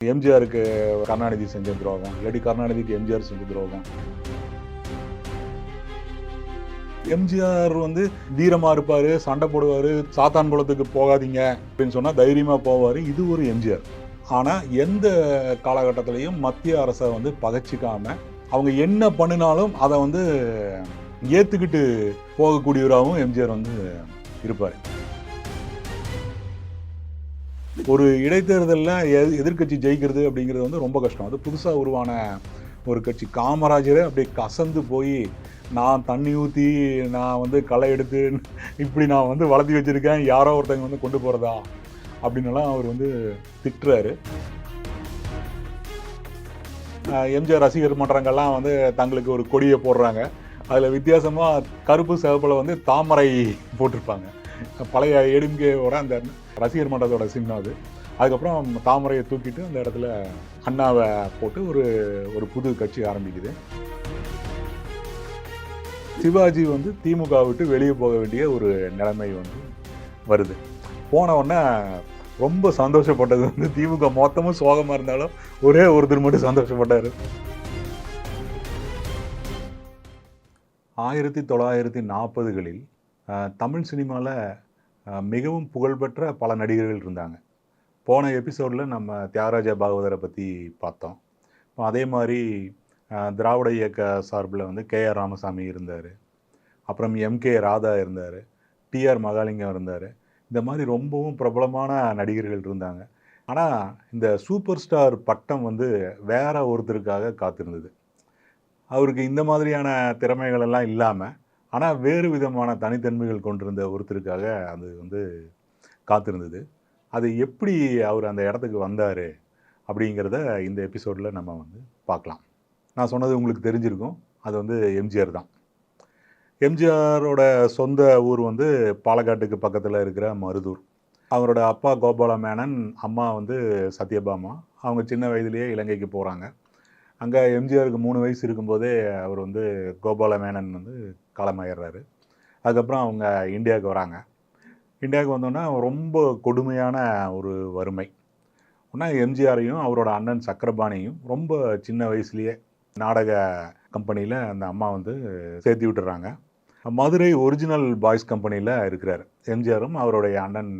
எம்ஜிஆருக்கு கருணாநிதி செஞ்ச துரோகம், இல்லாட்டி கருணாநிதிக்கு எம்ஜிஆர் செஞ்ச துரோகம். எம்ஜிஆர் தீரமா இருப்பாரு, சண்டை போடுவாரு, சாத்தான் குளத்துக்கு போகாதீங்க அப்படின்னு சொன்னா தைரியமா போவாரு. இது ஒரு எம்ஜிஆர். ஆனா எந்த காலகட்டத்திலையும் மத்திய அரசை பகைச்சிக்காம அவங்க என்ன பண்ணினாலும் அதை ஏத்துக்கிட்டு போகக்கூடியவராகவும் எம்ஜிஆர் இருப்பாரு. ஒரு இடைத்தேர்தலில் எதிர்கட்சி ஜெயிக்கிறது அப்படிங்கிறது ரொம்ப கஷ்டம். அது புதுசாக உருவான ஒரு கட்சி. காமராஜரே அப்படியே கசந்து போய் நான் தண்ணி ஊற்றி நான் களை எடுத்து இப்படி நான் வளர்த்தி வச்சுருக்கேன், யாரோ ஒருத்தங்க கொண்டு போகிறதா அப்படின்னுலாம் அவர் திட்டுறாரு. எம்ஜிஆர் ரசிகர் மன்றங்கள்லாம் தங்களுக்கு ஒரு கொடியை போடுறாங்க. அதில் வித்தியாசமாக கருப்பு சிவப்பில் தாமரை போட்டிருப்பாங்க. பழைய ஏடிஎம்கேவோட அந்த ரசிகர் மன்றத்தோட சின்னம் அது. அதுக்கப்புறம் தாமரையை தூக்கிட்டு அந்த இடத்துல அண்ணாவை போட்டு ஒரு புது கட்சி ஆரம்பிக்குது. சிவாஜி திமுக விட்டு வெளியே போக வேண்டிய ஒரு நிலைமை வருது. போன உடனே ரொம்ப சந்தோஷப்பட்டது திமுக மொத்தமும் சோகமாக இருந்தாலும் ஒரே ஒருத்தர் மட்டும் சந்தோஷப்பட்டார். 1940களில் தமிழ் சினிமாவில் மிகவும் புகழ்பெற்ற பல நடிகர்கள் இருந்தாங்க. போன எபிசோடில் நம்ம தியாகராஜ பாகவதரை பற்றி பார்த்தோம். அதே மாதிரி திராவிட இயக்க சார்பில் கேஆர் ராமசாமி இருந்தார். அப்புறம் எம்கே ராதா இருந்தார். டிஆர் மகாலிங்கம் இருந்தார். இந்த மாதிரி ரொம்பவும் பிரபலமான நடிகர்கள் இருந்தாங்க. ஆனால் இந்த சூப்பர் ஸ்டார் பட்டம் வேற ஒருத்தருக்காக காத்திருந்தது. அவருக்கு இந்த மாதிரியான திறமைகள் எல்லாம் இல்லாமல் ஆனால் வேறு விதமான தனித்தன்மைகள் கொண்டிருந்த ஒருத்தருக்காக அது காத்திருந்தது. அது எப்படி அவர் அந்த இடத்துக்கு வந்தார் அப்படிங்கிறத இந்த எபிசோடில் நம்ம பார்க்கலாம். நான் சொன்னது உங்களுக்கு தெரிஞ்சிருக்கும். அது எம்ஜிஆர் தான். எம்ஜிஆரோட சொந்த ஊர் பாலக்காட்டுக்கு பக்கத்தில் இருக்கிற மருதூர். அவரோட அப்பா கோபால மேனன், அம்மா சத்யபாமா. அவங்க சின்ன வயதிலேயே இலங்கைக்கு போகிறாங்க. அங்கே எம்ஜிஆருக்கு 3 வயசு இருக்கும்போதே அவர் கோபால மேனன் காலமாயிடுறாரு. அதுக்கப்புறம் அவங்க இந்தியாவுக்கு வராங்க. இந்தியாவுக்கு வந்தோன்னா ரொம்ப கொடுமையான ஒரு வறுமை. ஒன்றா எம்ஜிஆரையும் அவரோட அண்ணன் சக்கரபாணியும் ரொம்ப சின்ன வயசுலேயே நாடக கம்பெனியில் அந்த அம்மா சேர்த்து விட்டுறாங்க. மதுரை ஒரிஜினல் பாய்ஸ் கம்பெனியில் இருக்கிறார் எம்ஜிஆரும் அவருடைய அண்ணன்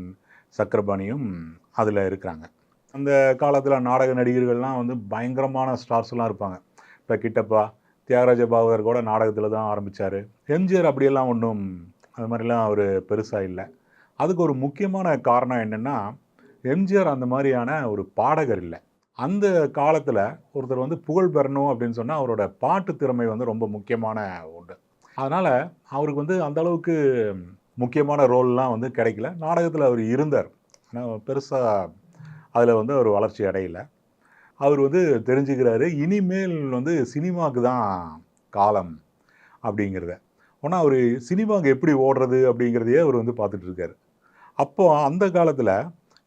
சக்கரபாணியும் அதில் இருக்கிறாங்க. அந்த காலத்தில் நாடக நடிகர்கள்லாம் பயங்கரமான ஸ்டார்ஸ்லாம் இருப்பாங்க. இப்போ கிட்டப்பா, தியாகராஜ பாகவதர் கூட நாடகத்தில் தான் ஆரம்பித்தார். எம்ஜிஆர் அப்படியெல்லாம் ஒன்றும் அது மாதிரிலாம் அவர் பெருசாக இல்லை. அதுக்கு ஒரு முக்கியமான காரணம் என்னென்னா, எம்ஜிஆர் அந்த மாதிரியான ஒரு பாடகர் இல்லை. அந்த காலத்தில் ஒருத்தர் புகழ் பெறணும் அப்படின்னு சொன்னால் அவரோட பாட்டு திறமை ரொம்ப முக்கியமான ஒன்று. அதனால் அவருக்கு அந்த அளவுக்கு முக்கியமான ரோல்லாம் கிடைக்கல. நாடகத்தில் அவர் இருந்தார், ஆனால் பெருசாக அதில் அவர் வளர்ச்சி அடையலை. அவர் தெரிஞ்சுக்கிறாரு இனிமேல் சினிமாவுக்கு தான் காலம் அப்படிங்கிறத. ஆனால் அவர் சினிமாவுக்கு எப்படி ஓடுறது அப்படிங்கிறதையே அவர் பார்த்துட்டு இருக்கார். அப்போ அந்த காலத்தில்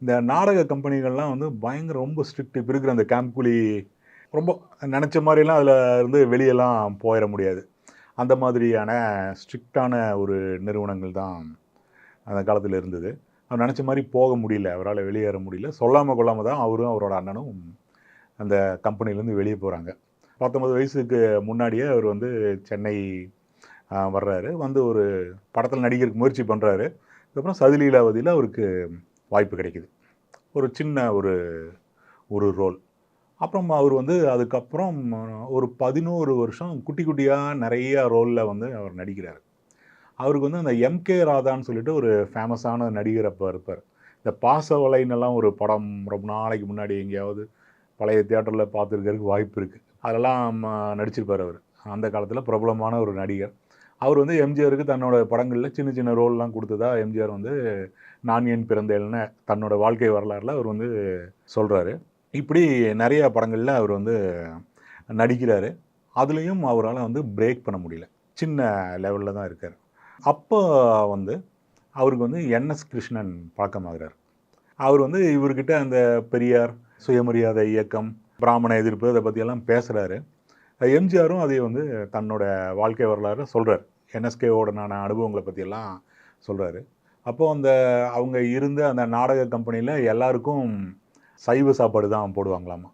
இந்த நாடக கம்பெனிகள்லாம் ரொம்ப ஸ்ட்ரிக்ட். இப்போ இருக்கிற அந்த கேம்ப்குழி ரொம்ப நினச்ச மாதிரிலாம் அதில் வெளியெல்லாம் போயிட முடியாது. அந்த மாதிரியான ஸ்ட்ரிக்டான ஒரு நிறுவனங்கள் தான் அந்த காலத்தில் இருந்தது. அவர் நினச்ச மாதிரி போக முடியல, அவரால் வெளியேற முடியல. சொல்லாமல் கொள்ளாமல் தான் அவரும் அவரோட அண்ணனும் அந்த கம்பெனிலேருந்து வெளியே போகிறாங்க. 19 வயசுக்கு முன்னாடியே அவர் சென்னை வர்றாரு. ஒரு படத்தில் நடிகருக்கு முயற்சி பண்ணுறாரு. அதுக்கப்புறம் சதிலீலாவதியில் அவருக்கு வாய்ப்பு கிடைக்குது, ஒரு சின்ன ஒரு ரோல். அப்புறம் அவர் அதுக்கப்புறம் ஒரு 11 வருஷம் குட்டி குட்டியாக நிறைய ரோலில் அவர் நடிக்கிறார். அவருக்கு அந்த எம்கே ராதான்னு சொல்லிட்டு ஒரு ஃபேமஸான நடிகர் அப்போ இருப்பார். இந்த பாசவலைன்னெல்லாம் ஒரு படம் ரொம்ப நாளைக்கு முன்னாடி எங்கேயாவது பழைய தியேட்டரில் பார்த்துருக்கிறதுக்கு வாய்ப்பு இருக்குது. அதெல்லாம் நடிச்சிருப்பார் அவர். அந்த காலத்தில் பிரபலமான ஒரு நடிகர். அவர் எம்ஜிஆருக்கு தன்னோட படங்களில் சின்ன சின்ன ரோல்லாம் கொடுத்ததா எம்ஜிஆர் நான் என் பிறந்தேல்னு தன்னோட வாழ்க்கை வரலாறில் அவர் சொல்கிறாரு. இப்படி நிறைய படங்களில் அவர் நடிக்கிறாரு. அதுலேயும் அவரால் பிரேக் பண்ண முடியல, சின்ன லெவலில் தான் இருக்கார். அப்போ அவருக்கு என்எஸ் கிருஷ்ணன் பழக்கமாகிறார். அவர் இவர்கிட்ட அந்த பெரியார், சுயமரியாதை இயக்கம், பிராமண எதிர்ப்பு இதை பற்றியெல்லாம் பேசுகிறாரு. எம்ஜிஆரும் அதை தன்னோட வாழ்க்கை வரலாறு சொல்கிறார். என்எஸ்கேவோட அனுபவங்களை பற்றியெல்லாம் சொல்கிறாரு. அப்போது அவங்க இருந்த அந்த நாடக கம்பெனியில் எல்லாருக்கும் சைவ சாப்பாடு தான் போடுவாங்களாமா.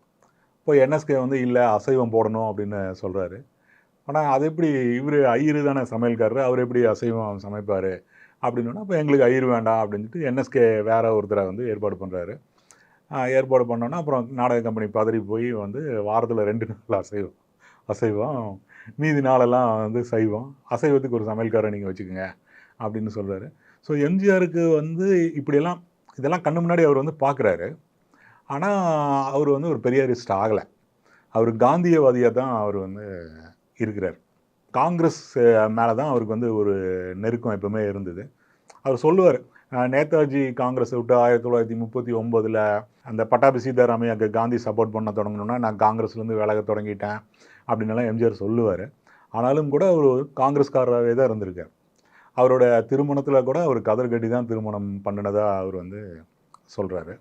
இப்போ என்எஸ்கே வந்து இல்லை அசைவம் போடணும் அப்படின்னு சொல்கிறாரு. ஆனால் அது எப்படி இவர் ஐயரு தானே சமையல்காரரு, அவர் எப்படி அசைவம் சமைப்பார் அப்படின்னா, அப்போ எங்களுக்கு ஐயர் வேண்டாம் அப்படின்ட்டு என்எஸ்கே வேற ஒருத்தரை வந்து ஏற்பாடு பண்ணுறாரு. ஏற்பாடு பண்ணோன்னா அப்புறம் நாடக கம்பெனி பதறி போய் வந்து வாரத்தில் 2 நாள் அசைவம் அசைவம் மீதி நாளெல்லாம் வந்து சைவம், அசைவத்துக்கு ஒரு சமையல்காரரை நீங்கள் வச்சுக்கோங்க அப்படின்னு சொல்கிறாரு. ஸோ எம்ஜிஆருக்கு வந்து இப்படியெல்லாம் இதெல்லாம் கண்ணு முன்னாடி அவர் வந்து பார்க்குறாரு. ஆனால் அவர் வந்து ஒரு பெரியாரிஸ்ட் ஆகலை. அவர் காந்தியவாதியாக தான் அவர் வந்து இருக்கிறார். காங்கிரஸ் மேலே தான் அவருக்கு வந்து ஒரு நெருக்கம் எப்பவுமே இருந்தது. அவர் சொல்லுவார், நேதாஜி காங்கிரஸை விட்டு 1939 அந்த பட்டாபி சீதாராமையாக்கு காந்தி சப்போர்ட் பண்ண தொடங்கணுன்னா நான் காங்கிரஸ்லேருந்து விலக தொடங்கிட்டேன் அப்படின்னுலாம் எம்ஜிஆர் சொல்லுவார். ஆனாலும் கூட அவர் காங்கிரஸ்காரராகவே தான் இருந்திருக்கார். அவரோட திருமணத்தில் கூட அவர் கதர் கட்டி தான் திருமணம் பண்ணினதாக அவர் வந்து சொல்கிறாரு.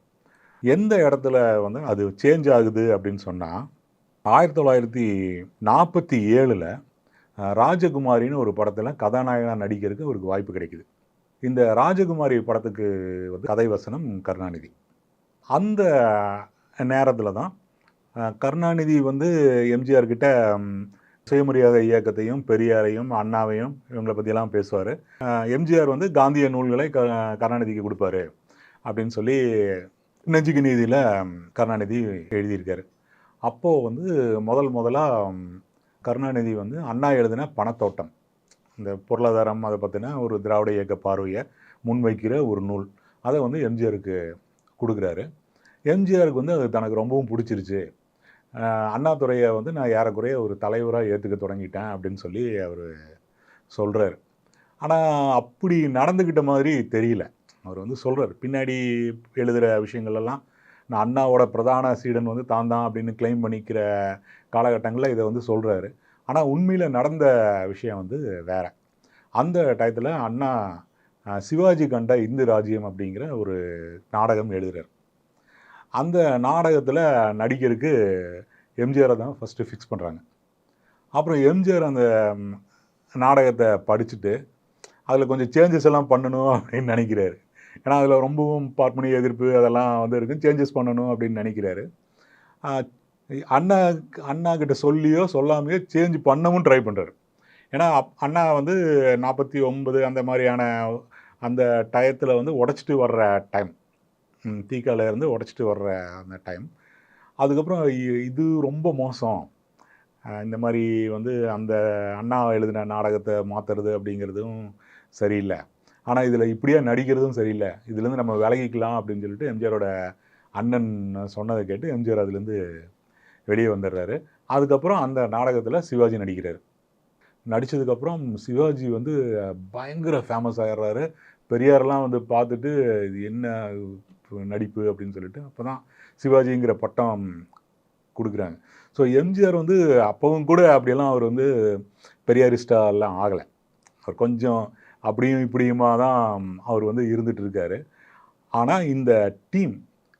எந்த இடத்துல வந்து அது சேஞ்ச் ஆகுது அப்படின்னு சொன்னால் 1947 ராஜகுமாரின்னு ஒரு படத்தில் கதாநாயகனாக நடிக்கிறதுக்கு அவருக்கு வாய்ப்பு கிடைக்குது. இந்த ராஜகுமாரி படத்துக்கு வந்து கதை வசனம் கருணாநிதி. அந்த நேரத்தில் தான் கருணாநிதி வந்து எம்ஜிஆர் கிட்ட சுயமரியாதை இயக்கத்தையும் பெரியாரையும் அண்ணாவையும் இவங்களை பற்றியெல்லாம் பேசுவார். எம்ஜிஆர் வந்து காந்திய நூல்களை கருணாநிதிக்கு கொடுப்பாரு அப்படின்னு சொல்லி நெஞ்சுக்கு நீதியில் கருணாநிதி எழுதியிருக்காரு. அப்போது வந்து முதலாக கருணாநிதி வந்து அண்ணா எழுதின பணத்தோட்டம், இந்த பொருளாதாரம் அதை பற்றின ஒரு திராவிட இயக்க பார்வையை முன்வைக்கிற ஒரு நூல், அதை வந்து எம்ஜிஆருக்கு கொடுக்குறாரு. எம்ஜிஆருக்கு வந்து அது தனக்கு ரொம்பவும் பிடிச்சிருச்சு. அண்ணாதுரையை வந்து நான் ஏறக்குறைய ஒரு தலைவராக ஏற்றுக்க தொடங்கிட்டேன் அப்படின்னு சொல்லி அவர் சொல்கிறார். ஆனால் அப்படி நடந்துக்கிட்ட மாதிரி தெரியல. அவர் வந்து சொல்கிறார், பின்னாடி எழுதுகிற விஷயங்கள்லாம் நான் அண்ணாவோட பிரதான சீடன் வந்து தான் அப்படின்னு கிளைம் பண்ணிக்கிற காலகட்டங்களில் இதை வந்து சொல்கிறாரு. ஆனால் உண்மையில் நடந்த விஷயம் வந்து வேறு. அந்த டயத்தில் அண்ணா சிவாஜி கண்ட இந்து ராஜ்யம் அப்படிங்கிற ஒரு நாடகம் எழுதுகிறார். அந்த நாடகத்தில் நடிகருக்கு எம்ஜிஆரை தான் ஃபஸ்ட்டு ஃபிக்ஸ் பண்ணுறாங்க. அப்புறம் எம்ஜிஆர் அந்த நாடகத்தை படிச்சுட்டு அதில் கொஞ்சம் சேஞ்சஸ் எல்லாம் பண்ணணும் அப்படின்னு நினைக்கிறாரு. ஏன்னா அதில் ரொம்பவும் பார்ப்பனிய எதிர்ப்பு அதெல்லாம் வந்து இருக்குது, சேஞ்சஸ் பண்ணணும் அப்படின்னு நினைக்கிறாரு. அண்ணா கிட்ட சொல்லியோ சொல்லாமையோ சேஞ்ச் பண்ணவும் ட்ரை பண்ணுறாரு. ஏன்னா அண்ணா வந்து 49 அந்த மாதிரியான அந்த டயத்தில் வந்து உடச்சிட்டு வர்ற டைம், தீக்காலேருந்து உடச்சிட்டு வர்ற அந்த டைம். அதுக்கப்புறம் இது ரொம்ப மோசம், இந்த மாதிரி வந்து அந்த அண்ணா எழுதின நாடகத்தை மாற்றுறது அப்படிங்கிறதும் சரியில்லை, ஆனால் இதில் இப்படியே நடிக்கிறதும் சரியில்லை, இதுலேருந்து நம்ம விலகிக்கலாம் அப்படின்னு சொல்லிட்டு எம்ஜிஆரோட அண்ணன் சொன்னதை கேட்டு எம்ஜிஆர் அதுலேருந்து வெளியே வந்துடுறாரு. அதுக்கப்புறம் அந்த நாடகத்தில் சிவாஜி நடிக்கிறார். நடித்ததுக்கப்புறம் சிவாஜி வந்து பயங்கர ஃபேமஸ் ஆகிடுறாரு. பெரியாரெலாம் வந்து பார்த்துட்டு இது என்ன நடிப்பு அப்படின்னு சொல்லிட்டு அப்போ தான் சிவாஜிங்கிற பட்டம் கொடுக்குறாங்க. ஸோ எம்ஜிஆர் வந்து அப்பவும் கூட அப்படியெல்லாம் அவர் வந்து பெரியாரிஸ்டாலாம் ஆகலை. அவர் கொஞ்சம் அப்படியும் இப்படியுமா தான் அவர் வந்து இருந்துகிட்டு இருக்கார். ஆனால் இந்த டீம்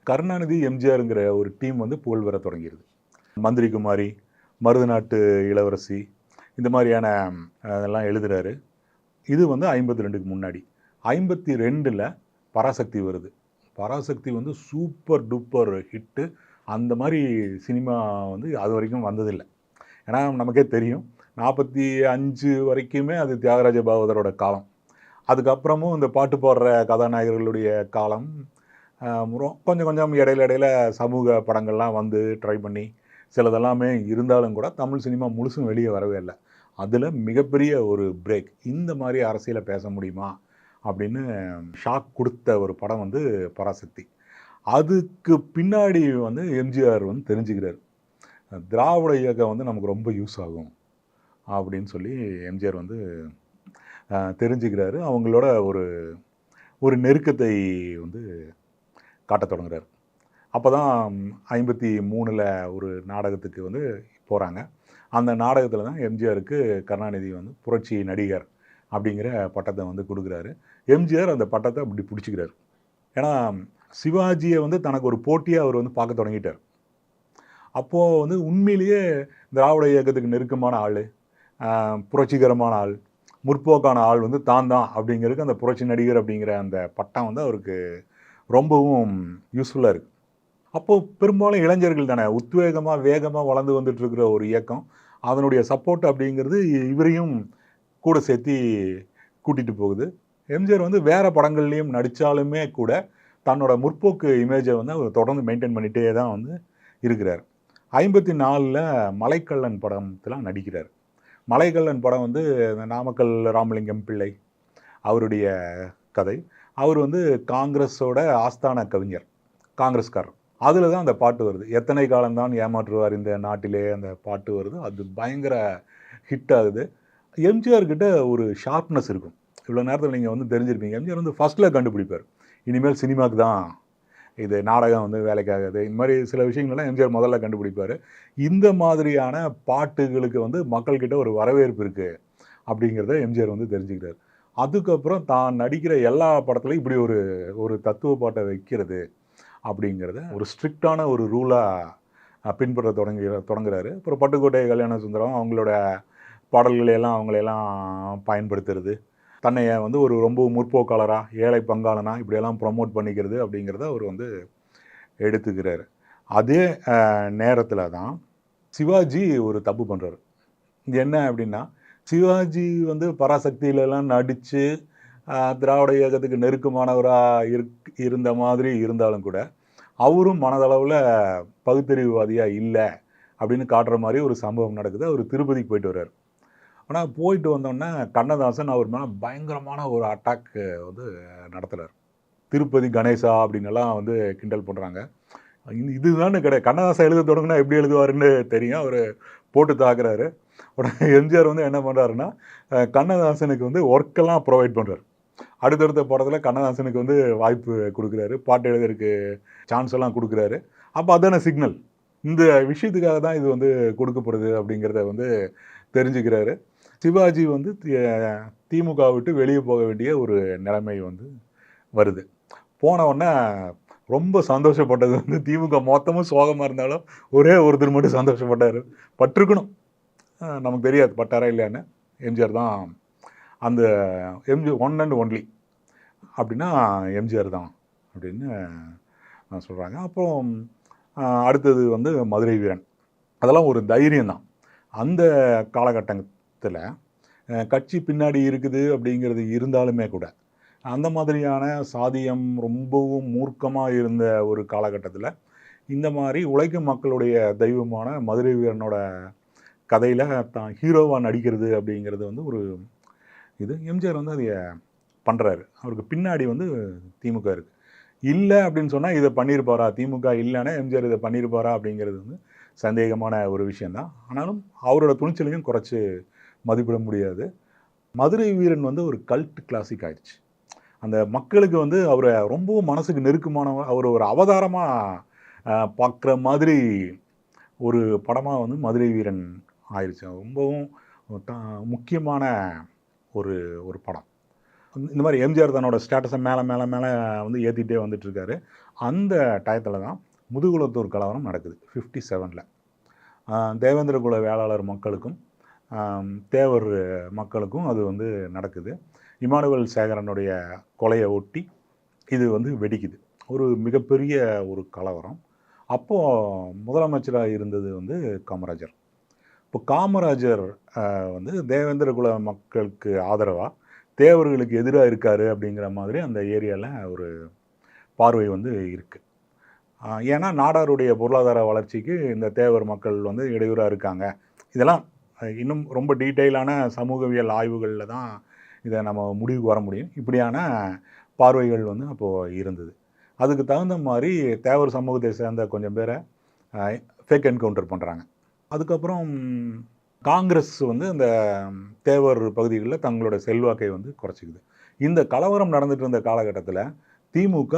கருணாநிதி எம்ஜிஆருங்கிற ஒரு டீம் வந்து புகழ் பெற தொடங்கிடுது. மந்திரி குமாரி, மருதநாட்டு இளவரசி, இந்த மாதிரியான அதெல்லாம் எழுதுகிறாரு. இது வந்து 52க்கு முன்னாடி. 52ல் பராசக்தி வருது. பராசக்தி வந்து சூப்பர் டூப்பர் ஹிட்டு. அந்த மாதிரி சினிமா வந்து அது வரைக்கும் வந்ததில்லை. ஏன்னா நமக்கே தெரியும் 45 வரைக்குமே அது தியாகராஜ பாகவதரோட காலம். அதுக்கப்புறமும் இந்த பாட்டு பாடுற கதாநாயகர்களுடைய காலம். கொஞ்சம் கொஞ்சம் இடையில சமூக படங்கள்லாம் வந்து ட்ரை பண்ணி சிலதெல்லாமே இருந்தாலும் கூட தமிழ் சினிமா முழுசும் வெளியே வரவே இல்லை. அதில் மிகப்பெரிய ஒரு பிரேக். இந்த மாதிரி அரசியலை பேச முடியுமா அப்படின்னு ஷாக் கொடுத்த ஒரு படம் வந்து பராசக்தி. அதுக்கு பின்னாடி வந்து எம்ஜிஆர் வந்து தெரிஞ்சுக்கிறார், திராவிட இயக்கம் வந்து நமக்கு ரொம்ப யூஸ் ஆகும் அப்படின்னு சொல்லி எம்ஜிஆர் வந்து தெரிஞ்சுக்கிறாரு. அவங்களோட ஒரு நெருக்கத்தை வந்து காட்ட தொடங்குறார். அப்போ தான் 53ல் ஒரு நாடகத்துக்கு வந்து போகிறாங்க. அந்த நாடகத்தில் தான் எம்ஜிஆருக்கு கருணாநிதி வந்து புரட்சி நடிகர் அப்படிங்கிற பட்டத்தை வந்து கொடுக்குறாரு. எம்ஜிஆர் அந்த பட்டத்தை அப்படி பிடிச்சிக்கிறார். ஏன்னா சிவாஜியை வந்து தனக்கு ஒரு போட்டியாக அவர் வந்து பார்க்க தொடங்கிட்டார். அப்போது வந்து உண்மையிலேயே திராவிட இயக்கத்துக்கு நெருக்கமான ஆள், புரட்சிகரமான ஆள், முற்போக்கான ஆள் வந்து தான் அப்படிங்கிறதுக்கு அந்த புரட்சி நடிகர் அப்படிங்கிற அந்த பட்டம் வந்து அவருக்கு ரொம்பவும் யூஸ்ஃபுல்லாக இருக்குது. அப்போது பெரும்பாலும் இளைஞர்கள் தானே, உத்வேகமாக வேகமாக வளர்ந்து வந்துட்டு இருக்கிற ஒரு இயக்கம். அதனுடைய சப்போர்ட் அப்படிங்கிறது இவரையும் கூட சேர்த்தி கூட்டிகிட்டு போகுது. எம்ஜிஆர் வந்து வேறு படங்கள்லேயும் நடித்தாலுமே கூட தன்னோட முற்போக்கு இமேஜை வந்து அவர் தொடர்ந்து மெயின்டைன் பண்ணிகிட்டே தான் வந்து இருக்கிறார். 54ல் மலைக்கள்ளன் படத்தில் நடிக்கிறார். மலைக்கள்ளன் படம் வந்து நாமக்கல் ராமலிங்கம் பிள்ளை அவருடைய கதை. அவர் வந்து காங்கிரஸோட ஆஸ்தான கவிஞர், காங்கிரஸ்காரர். அதில் தான் அந்த பாட்டு வருது. எத்தனை காலம்தான் ஏமாற்றுவார் இந்த நாட்டிலே, அந்த பாட்டு வருது. அது பயங்கர ஹிட் ஆகுது. எம்ஜிஆர் கிட்ட ஒரு ஷார்ப்னஸ் இருக்கும். இவ்வளோ நேரத்தில் நீங்கள் வந்து தெரிஞ்சிருப்பீங்க. எம்ஜிஆர் வந்து ஃபஸ்ட்டில் கண்டுபிடிப்பார். இனிமேல் சினிமாவுக்கு தான் இது, நாடகம் வந்து வேலைக்காகாது. இந்த மாதிரி சில விஷயங்கள்லாம் எம்ஜிஆர் முதல்ல கண்டுபிடிப்பார். இந்த மாதிரியான பாட்டுகளுக்கு வந்து மக்கள்கிட்ட ஒரு வரவேற்பு இருக்குது அப்படிங்கிறத எம்ஜிஆர் வந்து தெரிஞ்சுக்கிறார். அதுக்கப்புறம் தான் நடிக்கிற எல்லா படத்துலையும் இப்படி ஒரு ஒரு தத்துவ பாட்டை வைக்கிறது அப்படிங்கிறத ஒரு ஸ்ட்ரிக்டான ஒரு ரூலாக பின்பற்ற தொடங்குறாரு. அப்புறம் பட்டுக்கோட்டை கல்யாண சுந்தரம் அவங்களோட பாடல்களையெல்லாம் அவங்களையெல்லாம் பயன்படுத்துறது, தன்னை வந்து ஒரு ரொம்ப முற்போக்காளராக, ஏழை பங்காளனா இப்படியெல்லாம் ப்ரொமோட் பண்ணிக்கிறது அப்படிங்கிறத அவர் வந்து எடுத்துக்கிறாரு. அதே நேரத்தில் தான் சிவாஜி ஒரு தப்பு பண்ணுறாரு. இது என்ன அப்படின்னா, சிவாஜி வந்து பராசக்தியிலலாம் நடித்து திராவிட இயக்கத்துக்கு நெருக்கமானவராக இருந்த மாதிரி இருந்தாலும் கூட, அவரும் மனதளவில் பகுத்தறிவுவாதியாக இல்லை அப்படின்னு காட்டுற மாதிரி ஒரு சம்பவம் நடக்குது. அவர் திருப்பதிக்கு போயிட்டு வர்றார். ஆனால் போயிட்டு வந்தோடனே கண்ணதாசன் அவர் மேலே பயங்கரமான ஒரு அட்டாக் வந்து நடத்துகிறார். திருப்பதி கணேசா அப்படின்னெல்லாம் வந்து கிண்டல் பண்ணுறாங்க. இதுதானே கிடையாது, கண்ணதாசன் எழுத தொடங்கினா எப்படி எழுதுவாருன்னு தெரியும். அவர் போட்டு தாக்குறாரு. உடனே எம்ஜிஆர் வந்து என்ன பண்ணுறாருன்னா, கண்ணதாசனுக்கு வந்து ஒர்க்கெல்லாம் ப்ரொவைட் பண்ணுறாரு. அடுத்தடுத்த படத்தில் கண்ணதாசனுக்கு வந்து வாய்ப்பு கொடுக்குறாரு, பாட்டு எழுதுறதுக்கு சான்ஸ் எல்லாம் கொடுக்குறாரு. அப்போ அதான சிக்னல், இந்த விஷயத்துக்காக தான் இது வந்து கொடுக்கப்படுது அப்படிங்கிறத வந்து தெரிஞ்சுக்கிறாரு. சிவாஜி வந்து திமுக விட்டு வெளியே போக வேண்டிய ஒரு நிலைமை வந்து வருது. போன உடனே ரொம்ப சந்தோஷப்பட்டது வந்து திமுக மொத்தமும் சோகமாக இருந்தாலும் ஒரே ஒருத்தர் மட்டும் சந்தோஷப்பட்டார். பட்டிருக்கணும், நமக்கு தெரியாது பட்டாரா இல்லையான்னு. எம்ஜிஆர் தான் அந்த ஒன் அண்ட் ஒன்லி அப்படின்னா எம்ஜிஆர் தான் அப்படின்னு சொல்கிறாங்க. அப்புறம் அடுத்தது வந்து மதுரை வீரன். அதெல்லாம் ஒரு தைரியம் தான். அந்த காலகட்டத்தில் கட்சி பின்னாடி இருக்குது அப்படிங்கிறது இருந்தாலுமே கூட, அந்த மாதிரியான சாதியம் ரொம்பவும் மூர்க்கமாக இருந்த ஒரு காலகட்டத்தில் இந்த மாதிரி உழைக்கும் மக்களுடைய தெய்வமான மதுரை வீரனோட கதையில் தான் ஹீரோவாக நடிக்கிறது அப்படிங்கிறது வந்து ஒரு இது. எம்ஜிஆர் வந்து அதை பண்ணுறாரு. அவருக்கு பின்னாடி வந்து திமுக இருக்குது. இல்லை அப்படின்னு சொன்னால் இதை பண்ணியிருப்பாரா, திமுக இல்லைன்னா எம்ஜிஆர் இதை பண்ணியிருப்பாரா அப்படிங்கிறது வந்து சந்தேகமான ஒரு விஷயந்தான். ஆனாலும் அவரோட துணிச்சலையும் குறைச்சி மதிப்பிட முடியாது. மதுரை வீரன் வந்து ஒரு கல்ட் கிளாசிக் ஆயிடுச்சு. அந்த மக்களுக்கு வந்து அவரை ரொம்பவும் மனசுக்கு நெருக்கமானவர், அவர் ஒரு அவதாரமாக பார்க்குற மாதிரி ஒரு படமாக வந்து மதுரை வீரன் ஆயிடுச்சு. ரொம்பவும் முக்கியமான ஒரு ஒரு படம். இந்த மாதிரி எம்ஜிஆர் தன்னோட ஸ்டேட்டஸை மேலே மேலே மேலே வந்து ஏற்றிகிட்டே வந்துட்டுருக்காரு. அந்த டயத்தில் தான் முதுகுளத்தூர் கலவரம் நடக்குது 57ல். தேவேந்திர குல வேளாளர் மக்களுக்கும் தேவர் மக்களுக்கும் அது வந்து நடக்குது. இமானுவேல் சேகரனுடைய கொலையை ஒட்டி இது வந்து வெடிக்குது. ஒரு மிகப்பெரிய ஒரு கலவரம். அப்போது முதலமைச்சராக இருந்தது வந்து காமராஜர். இப்போ காமராஜர் வந்து தேவேந்திர குல மக்களுக்கு ஆதரவாக தேவர்களுக்கு எதிராக இருக்கார் அப்படிங்கிற மாதிரி அந்த ஏரியாவில் ஒரு பார்வை வந்து இருக்குது. ஏன்னா நாடாருடைய பொருளாதார வளர்ச்சிக்கு இந்த தேவர் மக்கள் வந்து இடையூறாக இருக்காங்க. இதெல்லாம் இன்னும் ரொம்ப டீட்டெயிலான சமூகவியல் ஆய்வுகளில் தான் இதை நம்ம முடிவுக்கு வர முடியும். இப்படியான பார்வைகள் வந்து அப்போது இருந்தது. அதுக்கு தகுந்த மாதிரி தேவர் சமூகத்தை சேர்ந்த கொஞ்சம் பேரை ஃபேக் என்கவுண்டர் பண்ணுறாங்க. அதுக்கப்புறம் காங்கிரஸ் வந்து அந்த தேவர் பகுதிகளில் தங்களோட செல்வாக்கை வந்து குறைச்சிக்குது. இந்த கலவரம் நடந்துட்டு இருந்த காலகட்டத்தில் திமுக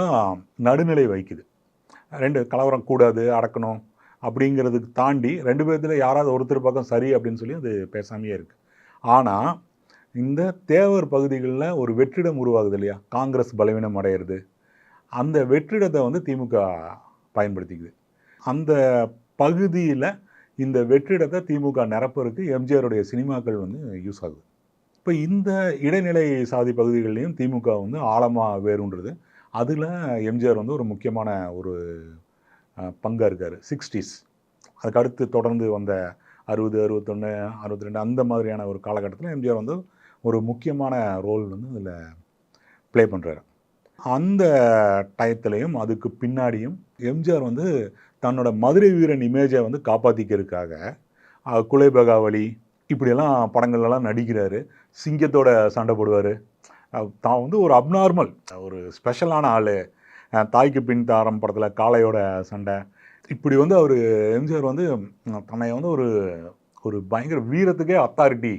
நடுநிலை வைக்குது. 2 கலவரம் கூடாது, அடக்கணும் அப்படிங்கிறதுக்கு தாண்டி 2 பேர்த்தில் யாராவது ஒருத்தர் பக்கம் சரி அப்படின்னு சொல்லி அது பேசாமையே இருக்குது. ஆனால் இந்த தேவர் பகுதிகளில் ஒரு வெற்றிடம் உருவாகுது இல்லையா, காங்கிரஸ் பலவீனம் அடையிறது, அந்த வெற்றிடத்தை வந்து திமுக பயன்படுத்திக்குது. அந்த பகுதியில் இந்த வெற்றிடத்தை திமுக நிரப்பருக்கு எம்ஜிஆருடைய சினிமாக்கள் வந்து யூஸ் ஆகுது. இப்போ இந்த இடைநிலை சாதி பகுதிகள்லையும் திமுக வந்து ஆழமாக வேறுன்றது. அதில் எம்ஜிஆர் வந்து ஒரு முக்கியமான ஒரு பங்காக இருக்கார் 60s. அதுக்கு அடுத்து தொடர்ந்து வந்த 60, 61, 62 அந்த மாதிரியான ஒரு காலகட்டத்தில் எம்ஜிஆர் வந்து ஒரு முக்கியமான ரோல் வந்து அதில் ப்ளே பண்ணுறாரு. அந்த டயத்துலையும் அதுக்கு பின்னாடியும் எம்ஜிஆர் வந்து தன்னோட மதுரை வீரன் இமேஜை வந்து காப்பாற்றிக்கிறதுக்காக குலை பகாவலி இப்படியெல்லாம் படங்கள்லாம் நடிக்கிறாரு. சிங்கத்தோட சண்டை போடுவார். தான் வந்து ஒரு அப்நார்மல், ஒரு ஸ்பெஷலான ஆள். தாய்க்கு பின் தாரம் படத்தில் காளையோட சண்டை, இப்படி வந்து அவர் எம்ஜிஆர் வந்து தன்னை வந்து ஒரு ஒரு பயங்கர வீரத்துக்கே அத்தாரிட்டி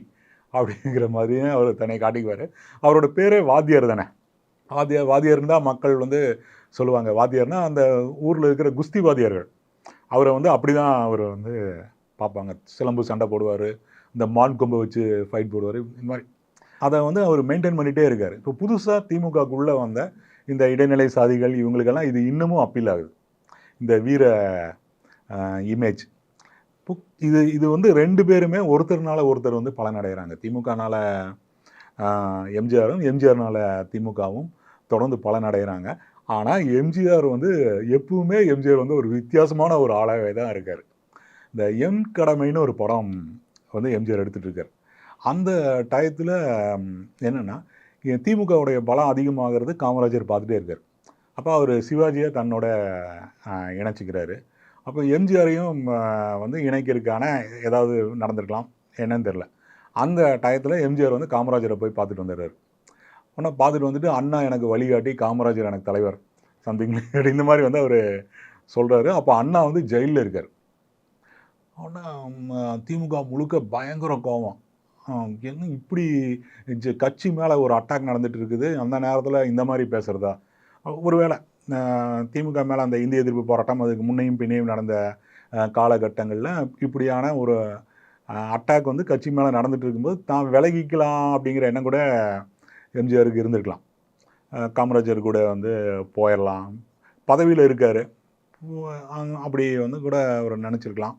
அப்படிங்கிற மாதிரியே அவர் தன்னை காட்டிக்குவார். அவரோட பேரே வாத்தியார் தானே. வாத்தியார் இருந்தால் மக்கள் வந்து சொல்லுவாங்க, வாத்தியார்னா அந்த ஊரில் இருக்கிற குஸ்தி வாத்தியார்கள் அவரை வந்து அப்படி தான் அவர் வந்து பார்ப்பாங்க. சிலம்பு சண்டை போடுவார், இந்த மான் கொம்பை வச்சு ஃபைட் போடுவார், இந்த மாதிரி அதை வந்து அவர் மெயின்டைன் பண்ணிகிட்டே இருக்கார். இப்போ புதுசாக திமுகக்குள்ளே வந்த இந்த இடைநிலை சாதிகள் இவங்களுக்கெல்லாம் இது இன்னமும் அப்பீல் ஆகுது, இந்த வீர இமேஜ். இது வந்து 2 பேருமே ஒருத்தர்னால ஒருத்தர் வந்து பலனடைகிறாங்க. திமுகனால எம்ஜிஆரும், எம்ஜிஆர்னால திமுகவும் தொடர்ந்து பலனடைகிறாங்க. ஆனால் எம்ஜிஆர் வந்து எப்பவுமே எம்ஜிஆர் வந்து ஒரு வித்தியாசமான ஒரு ஆளாகவே தான் இருக்கார். இந்த என் கடமைன்னு ஒரு படம் வந்து எம்ஜிஆர் எடுத்துகிட்டு இருக்கார். அந்த டயத்தில் என்னென்னா, திமுகவுடைய பலம் அதிகமாகிறது காமராஜர் பார்த்துட்டே இருக்கார். அப்போ அவர் சிவாஜியை தன்னோட இணைச்சிக்கிறாரு. அப்போ எம்ஜிஆரையும் வந்து இணைக்கிறதுக்கான ஏதாவது நடந்திருக்கலாம், என்னன்னு தெரில. அந்த டயத்தில் எம்ஜிஆர் வந்து காமராஜரை போய் பார்த்துட்டு வந்துடுறாரு. ஆனால் பார்த்துட்டு வந்துட்டு, அண்ணா எனக்கு வழிகாட்டி, காமராஜர் எனக்கு தலைவர், சம்திங் இந்த மாதிரி வந்து அவர் சொல்கிறாரு. அப்போ அண்ணா வந்து ஜெயிலில் இருக்கார். ஆனால் திமுக முழுக்க பயங்கர கோபம். என்ன இப்படி கட்சி மேலே ஒரு அட்டாக் நடந்துட்டு இருக்குது, அந்த நேரத்தில் இந்த மாதிரி பேசுகிறதா? ஒருவேளை திமுக மேலே அந்த இந்திய எதிர்ப்பு போராட்டம் அதுக்கு முன்னையும் பின்னையும் நடந்த காலகட்டங்களில் இப்படியான ஒரு அட்டாக் வந்து கட்சி மேலே நடந்துட்டு இருக்கும்போது தான் விலகிக்கலாம் அப்படிங்கிற எண்ணம் கூட எம்ஜிஆருக்கு இருந்திருக்கலாம். காமராஜர் கூட வந்து போயிடலாம், பதவியில் இருக்கார், அப்படி வந்து கூட அவர் நினச்சிருக்கலாம்.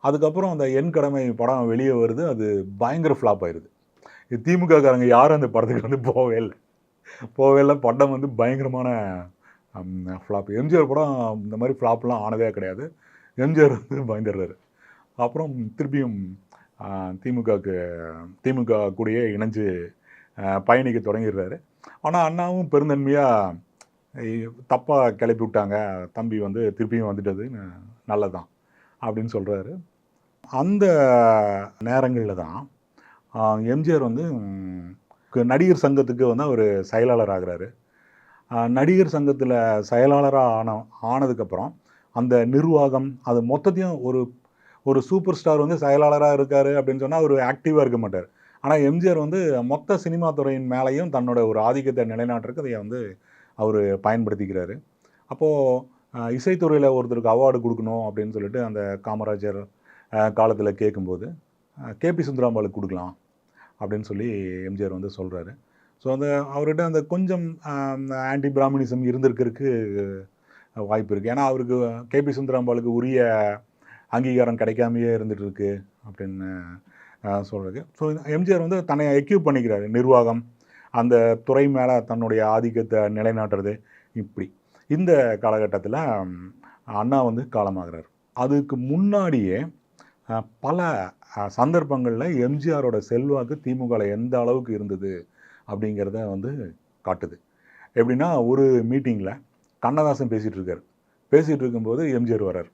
அதுக்கப்புறம் அந்த என் கடமை படம் வெளியே வருது, அது பயங்கர ஃப்ளாப் ஆயிடுது. திமுககாரங்க யாரும் அந்த படத்துக்கு வந்து போகவே இல்லை. படம் வந்து பயங்கரமான ஃப்ளாப். எம்ஜிஆர் படம் இந்த மாதிரி ஃப்ளாப்லாம் ஆனதே கிடையாது. எம்ஜிஆர் வந்து பயந்துடுறாரு. அப்புறம் திருப்பியும் திமுக கூடயே இணைஞ்சு பயணிக்க தொடங்கிடுறாரு. ஆனால் அண்ணாவும் பெருந்தன்மையாக தப்பாக கிளப்பி விட்டாங்க, தம்பி வந்து திருப்பியும் வந்துட்டது நல்லதான் அப்படின்னு சொல்கிறாரு. அந்த நேரங்களில் தான் எம்ஜிஆர் வந்து நடிகர் சங்கத்துக்கு வந்து அவர் செயலாளர் ஆகிறாரு. நடிகர் சங்கத்தில் செயலாளராக ஆனதுக்கப்புறம் அந்த நிர்வாகம் அது மொத்தத்தையும் ஒரு சூப்பர் ஸ்டார் வந்து செயலாளராக இருக்கார் அப்படின்னு சொன்னால் அவர் ஆக்டிவாக இருக்க மாட்டார். ஆனால் எம்ஜிஆர் வந்து மொத்த சினிமா துறையின் மேலேயும் தன்னோட ஒரு ஆதிக்கத்தை நிலைநாட்டுறதுக்கு அதை வந்து அவர் பயன்படுத்திக்கிறாரு. அப்போது இசைத்துறையில் ஒருத்தருக்கு அவார்டு கொடுக்கணும் அப்படின்னு சொல்லிட்டு அந்த காமராஜர் காலத்தில் கேட்கும்போது கேபி சுந்தராம்பாளுக்கு கொடுக்கலாம் அப்படின்னு சொல்லி எம்ஜிஆர் வந்து சொல்கிறாரு. ஸோ அந்த அவர்கிட்ட அந்த கொஞ்சம் ஆன்டி பிராமணிசம் இருந்திருக்கிறதுக்கு வாய்ப்பு இருக்குது. ஏன்னா அவருக்கு கேபி சுந்தராம்பாளுக்கு உரிய அங்கீகாரம் கிடைக்காமையே இருந்துகிட்ருக்கு அப்படின்னு சொல்கிறது. ஸோ எம்ஜிஆர் வந்து தன்னை எக்யூப் பண்ணிக்கிறாரு, நிர்வாகம், அந்த துறை மேலே தன்னுடைய ஆதிக்கத்தை நிலைநாட்டுறது. இப்படி இந்த காலகட்டத்தில் அண்ணா வந்து காலமாகிறார். அதுக்கு முன்னாடியே பல சந்தர்ப்பங்களில் எம்ஜிஆரோட செல்வாக்கு திமுகவில் எந்த அளவுக்கு இருந்தது அப்படிங்கிறத வந்து காட்டுது. எப்படின்னா, ஒரு மீட்டிங்கில் கண்ணதாசன் பேசிகிட்டு இருக்கும்போது எம்ஜிஆர் வர்றார்.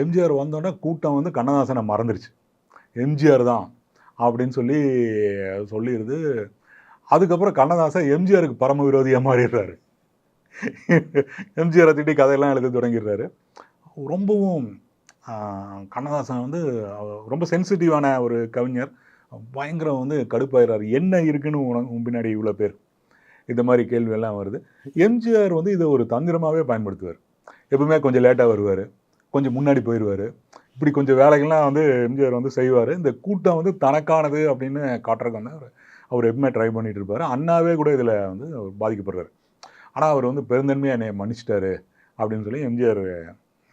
எம்ஜிஆர் வந்தோடனே கூட்டம் வந்து கண்ணதாசனை மறந்துடுச்சு, எம்ஜிஆர் தான் அப்படின்னு சொல்லிடுது. அதுக்கப்புறம் கண்ணதாசன் எம்ஜிஆருக்கு பரம விரோதியாக மாறிடுறாரு. எம்ஜிஆரை திட்டி கதையெல்லாம் எழுத தொடங்கிடுறாரு. ரொம்பவும் கண்ணதாசன் வந்து ரொம்ப சென்சிட்டிவான ஒரு கவிஞர், பயங்கரம் வந்து கடுப்பாயிடுறாரு. என்ன இருக்குன்னு உன் பின்னாடி இவ்வளோ பேர், இந்த மாதிரி கேள்வியெல்லாம் வருது. எம்ஜிஆர் வந்து இதை ஒரு தந்திரமாகவே பயன்படுத்துவார். எப்பவுமே கொஞ்சம் லேட்டாக வருவார், கொஞ்சம் முன்னாடி போயிடுவார். இப்படி கொஞ்சம் வேலைகள்லாம் வந்து எம்ஜிஆர் வந்து செய்வார். இந்த கூட்டம் வந்து தனக்கானது அப்படின்னு காட்டுறதுக்கு வந்து அவர் எப்பவுமே ட்ரை பண்ணிட்டு இருப்பார். அண்ணாவே கூட இதில் வந்து அவர் பாதிக்கப்படுறாரு. ஆனால் அவர் வந்து பெருந்தன்மையாக என்னை மன்னிச்சிட்டாரு அப்படின்னு சொல்லி எம்ஜிஆர்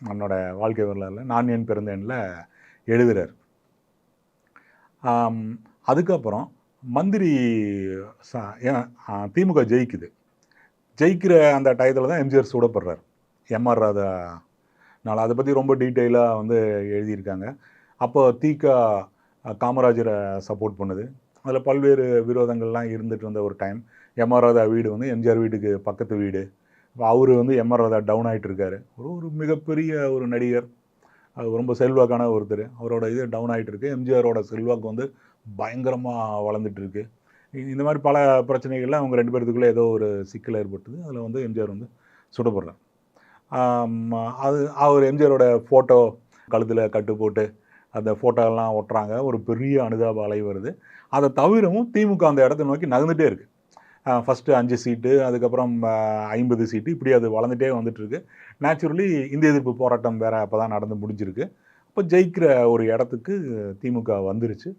என்னோட வாழ்க்கை வரலாறுல நான் என் பிறந்தேன்ல எழுதுகிறார். அதுக்கப்புறம் மந்திரி திமுக ஜெயிக்கிற அந்த டயத்தில் தான் எம்ஜிஆர் சுடப்படுறார். எம்ஆர் ராதா நான் அதை பற்றி ரொம்ப டீட்டெயிலாக வந்து எழுதியிருக்காங்க. அப்போ திக காமராஜரை சப்போர்ட் பண்ணுது. அதில் பல்வேறு விரோதங்கள்லாம் இருந்துட்டு இருந்த ஒரு டைம். எம்.ஆர். ராதா வீடு வந்து எம்ஜிஆர் வீட்டுக்கு பக்கத்து வீடு. அவர் வந்து எம்.ஆர். ராதா டவுன் ஆகிட்டு இருக்காரு. ஒரு மிகப்பெரிய ஒரு நடிகர், ரொம்ப செல்வாக்கான ஒருத்தர். அவரோட இது டவுன் ஆகிட்டு இருக்கு. எம்ஜிஆரோட செல்வாக்கு வந்து பயங்கரமாக வளர்ந்துட்டு இருக்கு. இந்த மாதிரி பல பிரச்சனைகள்லாம் அவங்க 2 பேர்த்துக்குள்ளே ஏதோ ஒரு சிக்கல் ஏற்பட்டது. அதில் வந்து எம்ஜிஆர் வந்து சுடப்படுறார். அது அவர் எம்ஜிஆரோட ஃபோட்டோ கழுத்தில் கட்டு போட்டு அந்த ஃபோட்டோலாம் ஒட்டுறாங்க. ஒரு பெரிய அனுதாப அலை வருது. அதை தவிரவும் திமுக அந்த இடத்த நோக்கி நகர்ந்துட்டே இருக்குது. ஃபஸ்ட்டு 5 சீட்டு, அதுக்கப்புறம் 50 சீட்டு, இப்படி அது வளர்ந்துட்டே வந்துட்டுருக்கு. நேச்சுரலி இந்திய எதிர்ப்பு போராட்டம் வேறு அப்போ தான் நடந்து முடிஞ்சிருக்கு. அப்போ ஜெயிக்கிற ஒரு இடத்துக்கு திமுக வந்துருச்சு.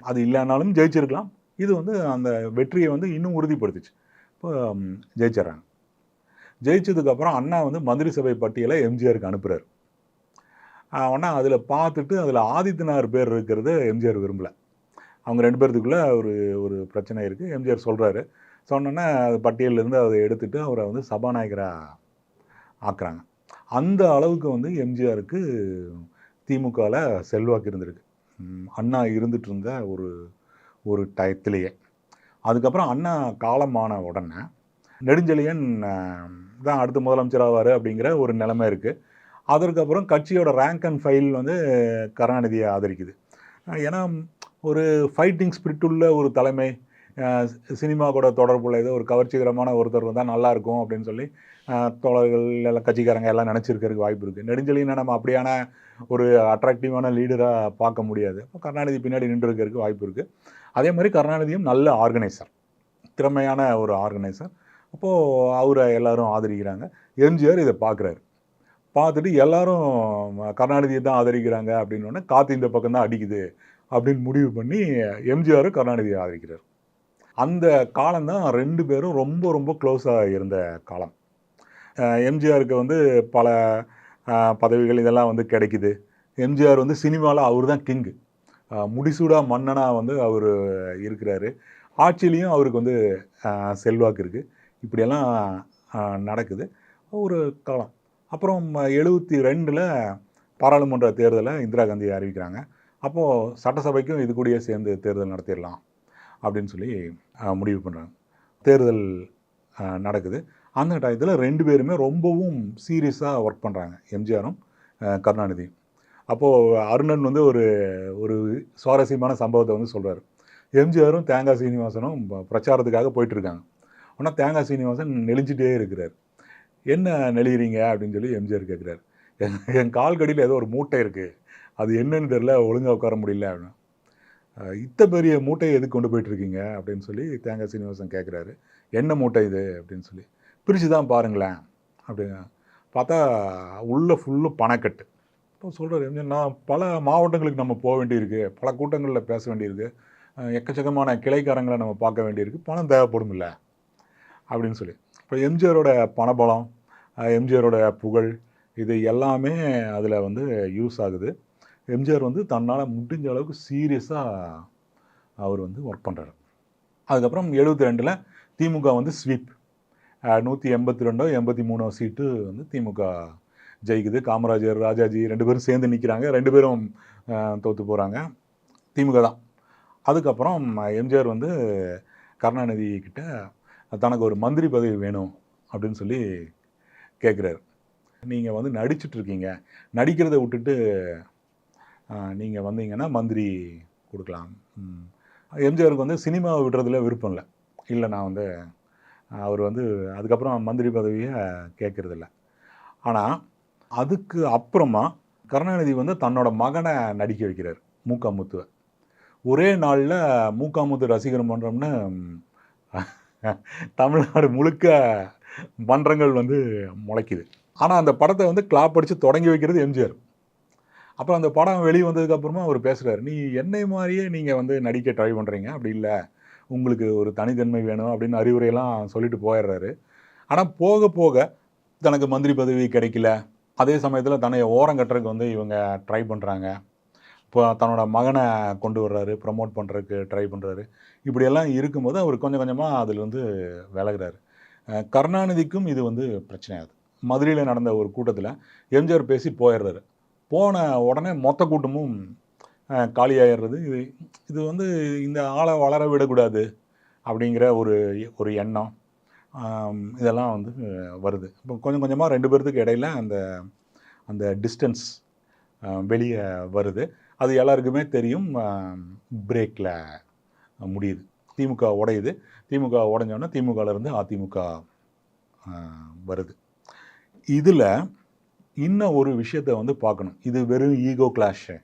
அது இல்லைனாலும் ஜெயிச்சிருக்கலாம். இது வந்து அந்த வெற்றியை வந்து இன்னும் உறுதிப்படுத்துச்சு. இப்போ ஜெயிச்சிட்றாங்க. ஜெயிச்சதுக்கப்புறம் அண்ணா வந்து மந்திரி சபை பட்டியலை எம்ஜிஆருக்கு அனுப்புகிறார். ஆனால் அதில் பார்த்துட்டு அதில் ஆதித்தனார் பேர் இருக்கிறத எம்ஜிஆர் விரும்பலை. அவங்க 2 பேர்த்துக்குள்ளே ஒரு பிரச்சனை இருக்குது. எம்ஜிஆர் சொல்கிறாரு. சொன்னோன்னே அது பட்டியலிருந்து அதை எடுத்துகிட்டு அவரை வந்து சபாநாயகராக ஆக்குறாங்க. அந்த அளவுக்கு வந்து எம்ஜிஆருக்கு திமுகவில் செல்வாக்கு இருந்திருக்கு. அண்ணா இருந்துட்டு இருந்த ஒரு டயத்திலேயே. அதுக்கப்புறம் அண்ணா காலமான உடனே நெடுஞ்செழியன் தான் அடுத்த முதலமைச்சர் ஆவார் அப்படிங்கிற ஒரு நிலைமை இருக்குது. அதற்கப்புறம் கட்சியோட ரேங்க் அண்ட் ஃபைல் வந்து கருணாநிதியை ஆதரிக்குது. ஏன்னா ஒரு ஃபைட்டிங் ஸ்பிரிட் உள்ள ஒரு தலைமை, சினிமா கூட தொடர்புள்ள ஏதோ ஒரு கவர்ச்சிகரமான ஒருத்தர் வந்தால் நல்லாயிருக்கும் அப்படின்னு சொல்லி தோழர்கள் எல்லாம் கட்சிக்காரங்க எல்லாம் நினச்சிருக்கிறதுக்கு வாய்ப்பு இருக்குது. நெடுஞ்செழியனை நம்ம அப்படியான ஒரு அட்ராக்டிவான லீடராக பார்க்க முடியாது. அப்போ கருணாநிதி பின்னாடி நின்று இருக்கிறதுக்கு வாய்ப்பு இருக்குது. அதே மாதிரி கருணாநிதியும் நல்ல ஆர்கனைசர், திறமையான ஒரு ஆர்கனைசர். அப்போது அவரை எல்லாரும் ஆதரிக்கிறாங்க. எம்ஜிஆர் இதை பார்க்குறாரு. பார்த்துட்டு எல்லாரும் கருணாநிதியை தான் ஆதரிக்கிறாங்க அப்படின்னோடனே காற்று இந்த பக்கம் தான் அடிக்குது அப்படின்னு முடிவு பண்ணி எம்ஜிஆரும் கருணாநிதியை ஆதரிக்கிறார். அந்த காலம்தான் 2 பேரும் ரொம்ப ரொம்ப க்ளோஸாக இருந்த காலம். எம்ஜிஆருக்கு வந்து பல பதவிகள் இதெல்லாம் வந்து கிடைக்குது. எம்ஜிஆர் வந்து சினிமாவில் அவர் தான் கிங்கு, முடிசூடா மன்னனாக வந்து அவர் இருக்கிறாரு. ஆட்சியிலையும் அவருக்கு வந்து செல்வாக்கு இருக்குது. இப்படியெல்லாம் நடக்குது ஒரு காலம். அப்புறம் 72ல் பாராளுமன்ற தேர்தலை இந்திரா காந்தி அறிவிக்கிறாங்க. அப்போது சட்டசபைக்கும் இது கூடயே சேர்ந்து தேர்தல் நடத்திடலாம் அப்படின்னு சொல்லி முடிவு பண்ணுறாங்க. தேர்தல் நடக்குது. அந்த டயத்தில் 2 பேருமே ரொம்பவும் சீரியஸாக ஒர்க் பண்ணுறாங்க, எம்ஜிஆரும் கருணாநிதியும். அப்போது அருணன் வந்து ஒரு சுவாரஸ்யமான சம்பவத்தை வந்து சொல்கிறார். எம்ஜிஆரும் தேங்காய் சீனிவாசனும் பிரச்சாரத்துக்காக போயிட்டுருக்காங்க. ஆனால் தேங்காய் சீனிவாசன் நெளிஞ்சிட்டே இருக்கிறார். என்ன நெளிகிறீங்க அப்படின்னு சொல்லி எம்ஜிஆர் கேட்குறாரு. என் கால் கடியில் ஏதோ ஒரு மூட்டை இருக்குது, அது என்னன்னு தெரில, ஒழுங்காக உட்கார முடியல அப்படின்னு. இத்தனை பெரிய மூட்டையை எதுக்கு கொண்டு போயிட்டுருக்கீங்க அப்படின்னு சொல்லி தேங்காய் சீனிவாசன் கேட்குறாரு. என்ன மூட்டை இது அப்படின்னு சொல்லி. பிரித்து தான் பாருங்களேன் அப்படின்னு பார்த்தா உள்ள ஃபுல்லும் பணக்கட்டு. இப்போ சொல்கிறார் எம்ஜிஆர், நான் பல மாவட்டங்களுக்கு நம்ம போக வேண்டியிருக்கு, பல கூட்டங்களில் பேச வேண்டியிருக்கு, எக்கச்சக்கமான கிளைக்காரங்களை நம்ம பார்க்க வேண்டியிருக்கு, பணம் தேவைப்படும் இல்லை அப்படின்னு சொல்லி. இப்போ எம்ஜிஆரோட பணபலம், எம்ஜிஆரோட புகழ், இது எல்லாமே அதில் வந்து யூஸ் ஆகுது. எம்ஜிஆர் வந்து தன்னால் முடிஞ்ச அளவுக்கு சீரியஸாக அவர் வந்து ஒர்க் பண்ணுறாரு. அதுக்கப்புறம் 72ல் திமுக வந்து ஸ்வீப், 182 83 சீட்டு வந்து திமுக ஜெயிக்குது. காமராஜர், ராஜாஜி 2 பேரும் சேர்ந்து நிற்கிறாங்க. 2 பேரும் தோற்று போகிறாங்க. திமுக தான். அதுக்கப்புறம் எம்ஜிஆர் வந்து கருணாநிதி கிட்ட தனக்கு ஒரு மந்திரி பதவி வேணும் அப்படின்னு சொல்லி கேட்குறாரு. நீங்கள் வந்து நடிச்சிட்ருக்கீங்க, நடிக்கிறத விட்டுட்டு நீங்கள் வந்தீங்கன்னா மந்திரி கொடுக்கலாம். எம்ஜிஆருக்கு வந்து சினிமாவை விடுறதுல விருப்பம் இல்லை. இல்லை நான் வந்து அவர் வந்து அதுக்கப்புறம் மந்திரி பதவியை கேட்குறதில்ல. ஆனால் அதுக்கு அப்புறமா கருணாநிதி வந்து தன்னோட மகனை நடிக்க வைக்கிறார், மூகா முத்துவை. ஒரே நாளில் மூகா முத்து ரசிகர் மன்றம்னு தமிழ்நாடு முழுக்க மன்றங்கள் வந்து முளைக்குது. ஆனால் அந்த படத்தை வந்து கிளாப் அடித்து தொடங்கி வைக்கிறது எம்ஜிஆர். அப்புறம் அந்த படம் வெளியே வந்ததுக்கப்புறமா அவர் பேசுகிறார், நீ என்னை மாதிரியே நீங்கள் வந்து நடிக்க ட்ரை பண்ணுறீங்க, அப்படி இல்லை, உங்களுக்கு ஒரு தனித்தன்மை வேணும் அப்படின்னு அறிவுரையெல்லாம் சொல்லிட்டு போயிடுறாரு. ஆனால் போக போக தனக்கு மந்திரி பதவி கிடைக்கல. அதே சமயத்தில் தன்னை ஓரம் கட்டுறதுக்கு வந்து இவங்க ட்ரை பண்ணுறாங்க. இப்போ தன்னோட மகனை கொண்டு வர்றாரு, ப்ரமோட் பண்ணுறதுக்கு ட்ரை பண்ணுறாரு. இப்படியெல்லாம் இருக்கும்போது அவர் கொஞ்சம் கொஞ்சமாக அதில் வந்து விலகிறாரு. கருணாநிதிக்கும் இது வந்து பிரச்சனையாகுது. மதுரையில் நடந்த ஒரு கூட்டத்தில் எம்ஜிஆர் பேசி போயிடுறாரு. போன உடனே மொத்த கூட்டமும் காலியாயிடுறது. இது இது வந்து இந்த ஆளை வளர விடக்கூடாது அப்படிங்கிற ஒரு ஒரு எண்ணம், இதெல்லாம் வந்து வருது. இப்போ கொஞ்சம் கொஞ்சமாக 2 பேர்த்துக்கு இடையில அந்த அந்த டிஸ்டன்ஸ் வெளியே வருது. அது எல்லாருக்குமே தெரியும். பிரேக்கில் முடியுது. திமுக உடையுது. திமுக உடைஞ்சோடனே திமுகலேருந்து அதிமுக வருது. இதில் இன்னும் ஒரு விஷயத்தை வந்து பார்க்கணும். இது வெறும் ஈகோ கிளாஷு.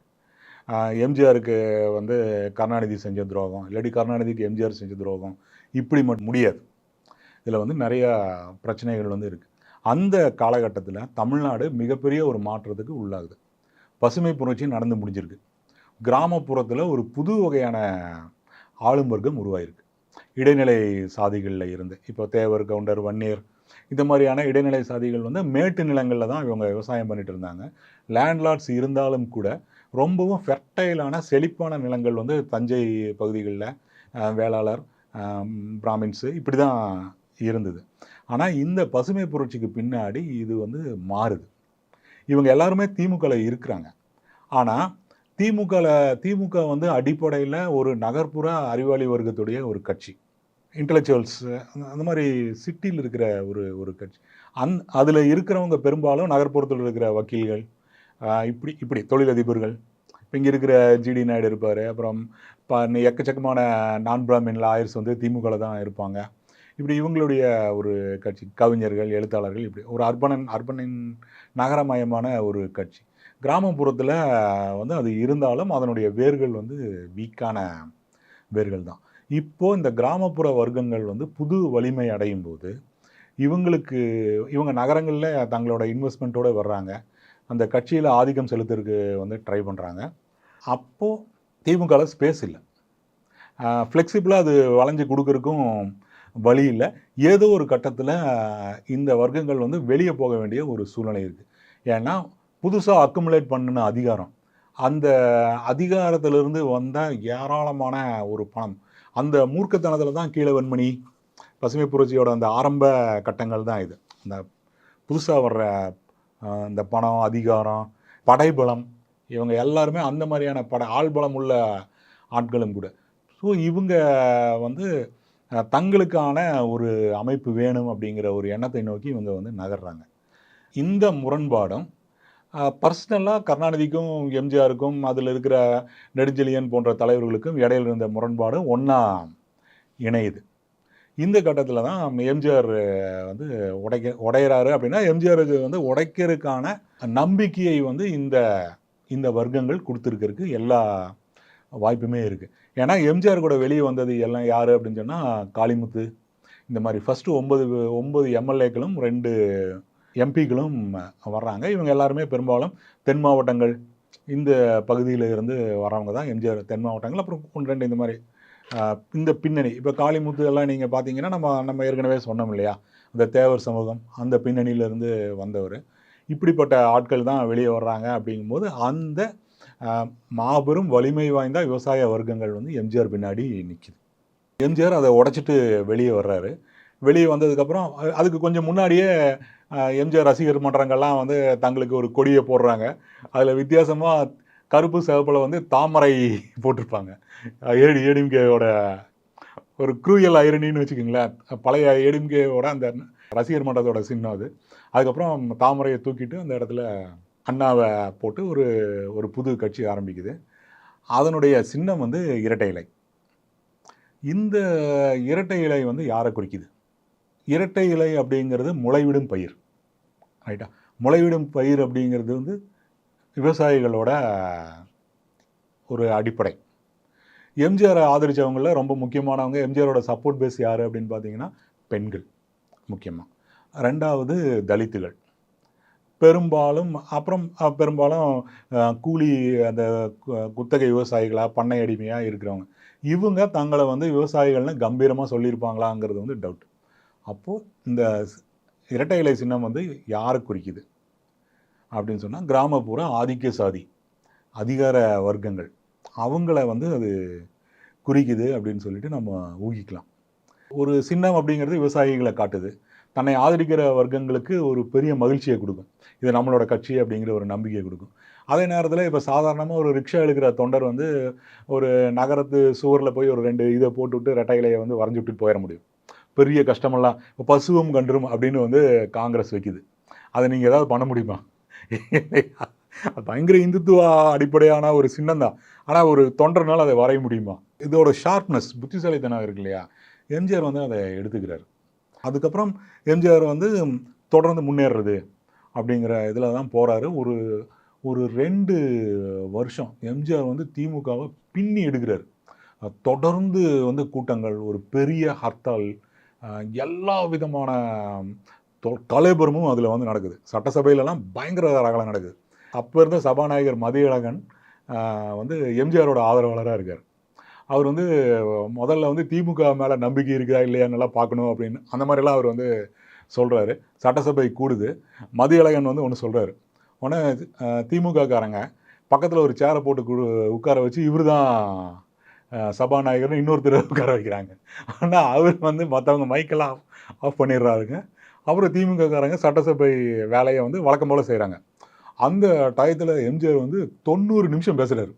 எம்ஜிஆருக்கு வந்து கருணாநிதி செஞ்ச துரோகம், இல்லாட்டி கருணாநிதிக்கு எம்ஜிஆர் செஞ்ச துரோகம், இப்படி முடியாது. இதில் வந்து நிறையா பிரச்சனைகள் வந்து இருக்குது. அந்த காலகட்டத்தில் தமிழ்நாடு மிகப்பெரிய ஒரு மாற்றத்துக்கு உள்ளாகுது. பசுமை புரட்சி நடந்து முடிஞ்சிருக்கு. கிராமப்புறத்தில் ஒரு புது வகையான ஆளும் வர்க்கம் உருவாயிருக்கு. இடைநிலை சாதிகளில் இருந்து, இப்போ தேவர், கவுண்டர், வன்னியர், இந்த மாதிரியான இடைநிலை சாதிகள் வந்து மேட்டு நிலங்களில் தான் இவங்க விவசாயம் பண்ணிட்டு இருந்தாங்க. லேண்ட்லார்ட்ஸ் இருந்தாலும் கூட ரொம்பவும் ஃபெர்டைலான செழிப்பான நிலங்கள் வந்து தஞ்சை பகுதிகளில் வேளாளர், பிராமின்ஸு இப்படி தான் இருந்தது. ஆனால் இந்த பசுமை புரட்சிக்கு பின்னாடி இது வந்து மாறுது. இவங்க எல்லாருமே திமுகவில் இருக்கிறாங்க. ஆனால் திமுக வந்து அடிப்படையில் ஒரு நகர்ப்புற அறிவாளி வர்க்கத்துடைய ஒரு கட்சி, இன்டலெக்சுவல்ஸ் அந்த மாதிரி சிட்டியில் இருக்கிற ஒரு கட்சி. அதில் இருக்கிறவங்க பெரும்பாலும் நகர்ப்புறத்தில் இருக்கிற வக்கீல்கள், இப்படி தொழிலதிபர்கள். இப்போ இங்கே இருக்கிற ஜிடி நாயுடு இருப்பார். அப்புறம் எக்கச்சக்கமான நான் பிராமின் லாயர்ஸ் வந்து திமுகவில் தான் இருப்பாங்க. இப்படி இவங்களுடைய ஒரு கட்சி, கவிஞர்கள், எழுத்தாளர்கள், இப்படி ஒரு அர்பனின் நகரமயமான ஒரு கட்சி. கிராமப்புறத்தில் வந்து அது இருந்தாலும் அதனுடைய வேர்கள் வந்து வீக்கான வேர்கள் தான். இப்போது இந்த கிராமப்புற வர்க்கங்கள் வந்து புது வலிமை அடையும் போது இவங்க நகரங்களில் தங்களோட இன்வெஸ்ட்மெண்ட்டோடு வர்றாங்க. அந்த கட்சியில் ஆதிக்கம் செலுத்துறதுக்கு வந்து ட்ரை பண்ணுறாங்க. அப்போது திமுகவில் ஸ்பேஸ் இல்லை, ஃப்ளெக்சிபிளாக அது வளைஞ்சு கொடுக்கறதுக்கும் வழி இல்லை. ஏதோ ஒரு கட்டத்தில் இந்த வர்க்கங்கள் வந்து வெளியே போக வேண்டிய ஒரு சூழ்நிலை இருக்குது. ஏன்னா புதுசாக அக்குமுலேட் பண்ணின அதிகாரம், அந்த அதிகாரத்திலிருந்து வந்த ஏராளமான ஒரு பணம், அந்த மூர்க்கத்தனத்தில் தான் கீழவன்மணி, பசுமை புரட்சியோட அந்த ஆரம்ப கட்டங்கள் தான் இது. இந்த புதுசாக வர்ற இந்த பணம், அதிகாரம், படைபலம், இவங்க எல்லாருமே அந்த மாதிரியான ஆள்பலம் உள்ள ஆட்களும் கூட. ஸோ இவங்க வந்து தங்களுக்கான ஒரு அமைப்பு வேணும் அப்படிங்கிற ஒரு எண்ணத்தை நோக்கி இவங்க வந்து நகர்றாங்க. இந்த முரண்பாடும் பர்சனலாக கருணாநிதிக்கும் எம்ஜிஆருக்கும் அதில் இருக்கிற நெடுஞ்செழியன் போன்ற தலைவர்களுக்கும் இடையில் இருந்த முரண்பாடும் ஒன்றா இணையுது. இந்த கட்டத்தில் தான் எம்ஜிஆர் வந்து உடையிறாரு. அப்படின்னா எம்ஜிஆருக்கு வந்து உடைக்கிறதுக்கான நம்பிக்கையை வந்து இந்த வர்க்கங்கள் கொடுத்துருக்கிறதுக்கு எல்லா வாய்ப்புமே இருக்குது. ஏன்னா எம்ஜிஆர் கூட வெளியே வந்தது எல்லாம் யார் அப்படின்னு சொன்னால் காளிமுத்து, இந்த மாதிரி ஃபஸ்ட்டு 9 எம்எல்ஏக்களும் 2 எம்பிக்களும் வர்றாங்க. இவங்க எல்லாருமே பெரும்பாலும் தென் மாவட்டங்கள், இந்த பகுதியில் இருந்து வர்றவங்க தான் எம்ஜிஆர். தென் மாவட்டங்கள், அப்புறம் 1-2 இந்த மாதிரி இந்த பின்னணி. இப்போ காளிமுத்து எல்லாம் நீங்கள் பார்த்தீங்கன்னா நம்ம ஏற்கனவே சொன்னோம் இல்லையா, அந்த தேவர் சமூகம், அந்த பின்னணியிலேருந்து வந்தவர். இப்படிப்பட்ட ஆட்கள் தான் வெளியே வர்றாங்க. அப்படிங்கும்போது அந்த மாபெரும் வலிமை வாய்ந்த விவசாய வர்க்கங்கள் வந்து எம்ஜிஆர் பின்னாடி நிற்கிது. எம்ஜிஆர் அதை உடைச்சிட்டு வெளியே வர்றாரு. வெளியே வந்ததுக்கப்புறம் அதுக்கு கொஞ்சம் முன்னாடியே எம்ஜிஆர் ரசிகர் மன்றங்கள்லாம் வந்து தங்களுக்கு ஒரு கொடியை போடுறாங்க. அதில் வித்தியாசமாக கருப்பு சிவப்பில் வந்து தாமரை போட்டிருப்பாங்க. ஏடிஎம்கேவோட ஒரு க்ரூயல் ஐரணின்னு வச்சுக்கோங்களேன். பழைய ஏடிஎம்கேவோட அந்த ரசிகர் மன்றத்தோட சின்னம் அது. அதுக்கப்புறம் தாமரையை தூக்கிட்டு அந்த இடத்துல அண்ணாவை போட்டு ஒரு புது கட்சி ஆரம்பிக்குது. அதனுடைய சின்னம் வந்து இரட்டை இலை. இந்த இரட்டை இலை வந்து யாரை குறிக்குது? இரட்டை இலை அப்படிங்கிறது முளைவிடும் பயிர், ரைட்டா? முளைவிடும் பயிர் அப்படிங்கிறது வந்து விவசாயிகளோட ஒரு அடிப்படை. எம்ஜிஆரை ஆதரித்தவங்களில் ரொம்ப முக்கியமானவங்க, எம்ஜிஆரோட சப்போர்ட் பேஸ் யார் அப்படின்னு பார்த்தீங்கன்னா பெண்கள் முக்கியமாக, 2வது தலித்துகள், பெரும்பாலும் கூலி அந்த குத்தகை விவசாயிகளாக, பண்ணை அடிமையாக இருக்கிறவங்க. இவங்க தங்களை வந்து விவசாயிகள்னு கம்பீரமாக சொல்லியிருப்பாங்களாங்கிறது வந்து டவுட். அப்போது இந்த இரட்டை இலை சின்னம் வந்து யாரை குறிக்குது அப்படின்னு சொன்னால் கிராமப்புற ஆதிக்க சாதி அதிகார வர்க்கங்கள், அவங்கள வந்து அது குறிக்குது அப்படின்னு சொல்லிட்டு நம்ம ஊகிக்கலாம். ஒரு சின்னம் அப்படிங்கிறது விவசாயிகளை காட்டுது. தன்னை ஆதரிக்கிற வர்க்கங்களுக்கு ஒரு பெரிய மகிழ்ச்சியை கொடுக்கும். இது நம்மளோட கட்சி அப்படிங்கிற ஒரு நம்பிக்கையை கொடுக்கும். அதே நேரத்தில் இப்போ சாதாரணமாக ஒரு ரிக்ஷா எடுக்கிற தொண்டர் வந்து ஒரு நகரத்து சுவரில் போய் ஒரு 2 இதை போட்டுவிட்டு ரெட்டை இலையை வந்து வரைஞ்சி விட்டுட்டு போயிட முடியும். பெரிய கஷ்டமெல்லாம் இப்போ பசுவும் கன்றும் அப்படின்னு வந்து காங்கிரஸ் வைக்குது. அதை நீங்கள் ஏதாவது பண்ண முடியுமா? அது பயங்கர இந்துத்துவ அடிப்படையான ஒரு சின்னம் தான். ஆனால் ஒரு தொண்டர்னால அதை வரைய முடியுமா? இதோட ஷார்ப்னஸ், புத்திசாலித்தனம் இருக்கு இல்லையா? எம்ஜிஆர் வந்து அதை எடுத்துக்கிறார். அதுக்கப்புறம் எம்ஜிஆர் வந்து தொடர்ந்து முன்னேறுறது அப்படிங்கிற இதில் தான் போகிறாரு. ஒரு 2 வருஷம் எம்ஜிஆர் வந்து திமுகவை பின்னி எடுக்கிறார். தொடர்ந்து வந்து கூட்டங்கள், ஒரு பெரிய ஹர்த்தால், எல்லா விதமான கலைபுரமும் அதில் வந்து நடக்குது. சட்டசபையிலலாம் பயங்கர ரகலம் நடக்குது. அப்போ இருந்த சபாநாயகர் மதியழகன் வந்து எம்ஜிஆரோட ஆதரவாளராக இருக்கார். அவர் வந்து முதல்ல வந்து திமுக மேலே நம்பிக்கை இருக்கா இல்லையான்னெல்லாம் பார்க்கணும் அப்படின்னு அந்த மாதிரிலாம் அவர் வந்து சொல்கிறாரு. சட்டசபை கூடுது. மதியழகன் வந்து ஒன்று சொல்கிறாரு. உடனே திமுககாரங்க பக்கத்தில் ஒரு சேரை போட்டு உட்கார வச்சு இவர் தான் சபாநாயகர்னு இன்னொருத்தர் உட்கார வைக்கிறாங்க. ஆனால் அவர் வந்து மற்றவங்க மைக்கெல்லாம் ஆஃப் பண்ணிடுறாருங்க. அப்புறம் திமுககாரங்க சட்டசபை வேலையை வந்து வழக்கம் போல் செய்கிறாங்க. அந்த டயத்தில் எம்ஜிஆர் வந்து 90 நிமிஷம் பேசுகிறார்,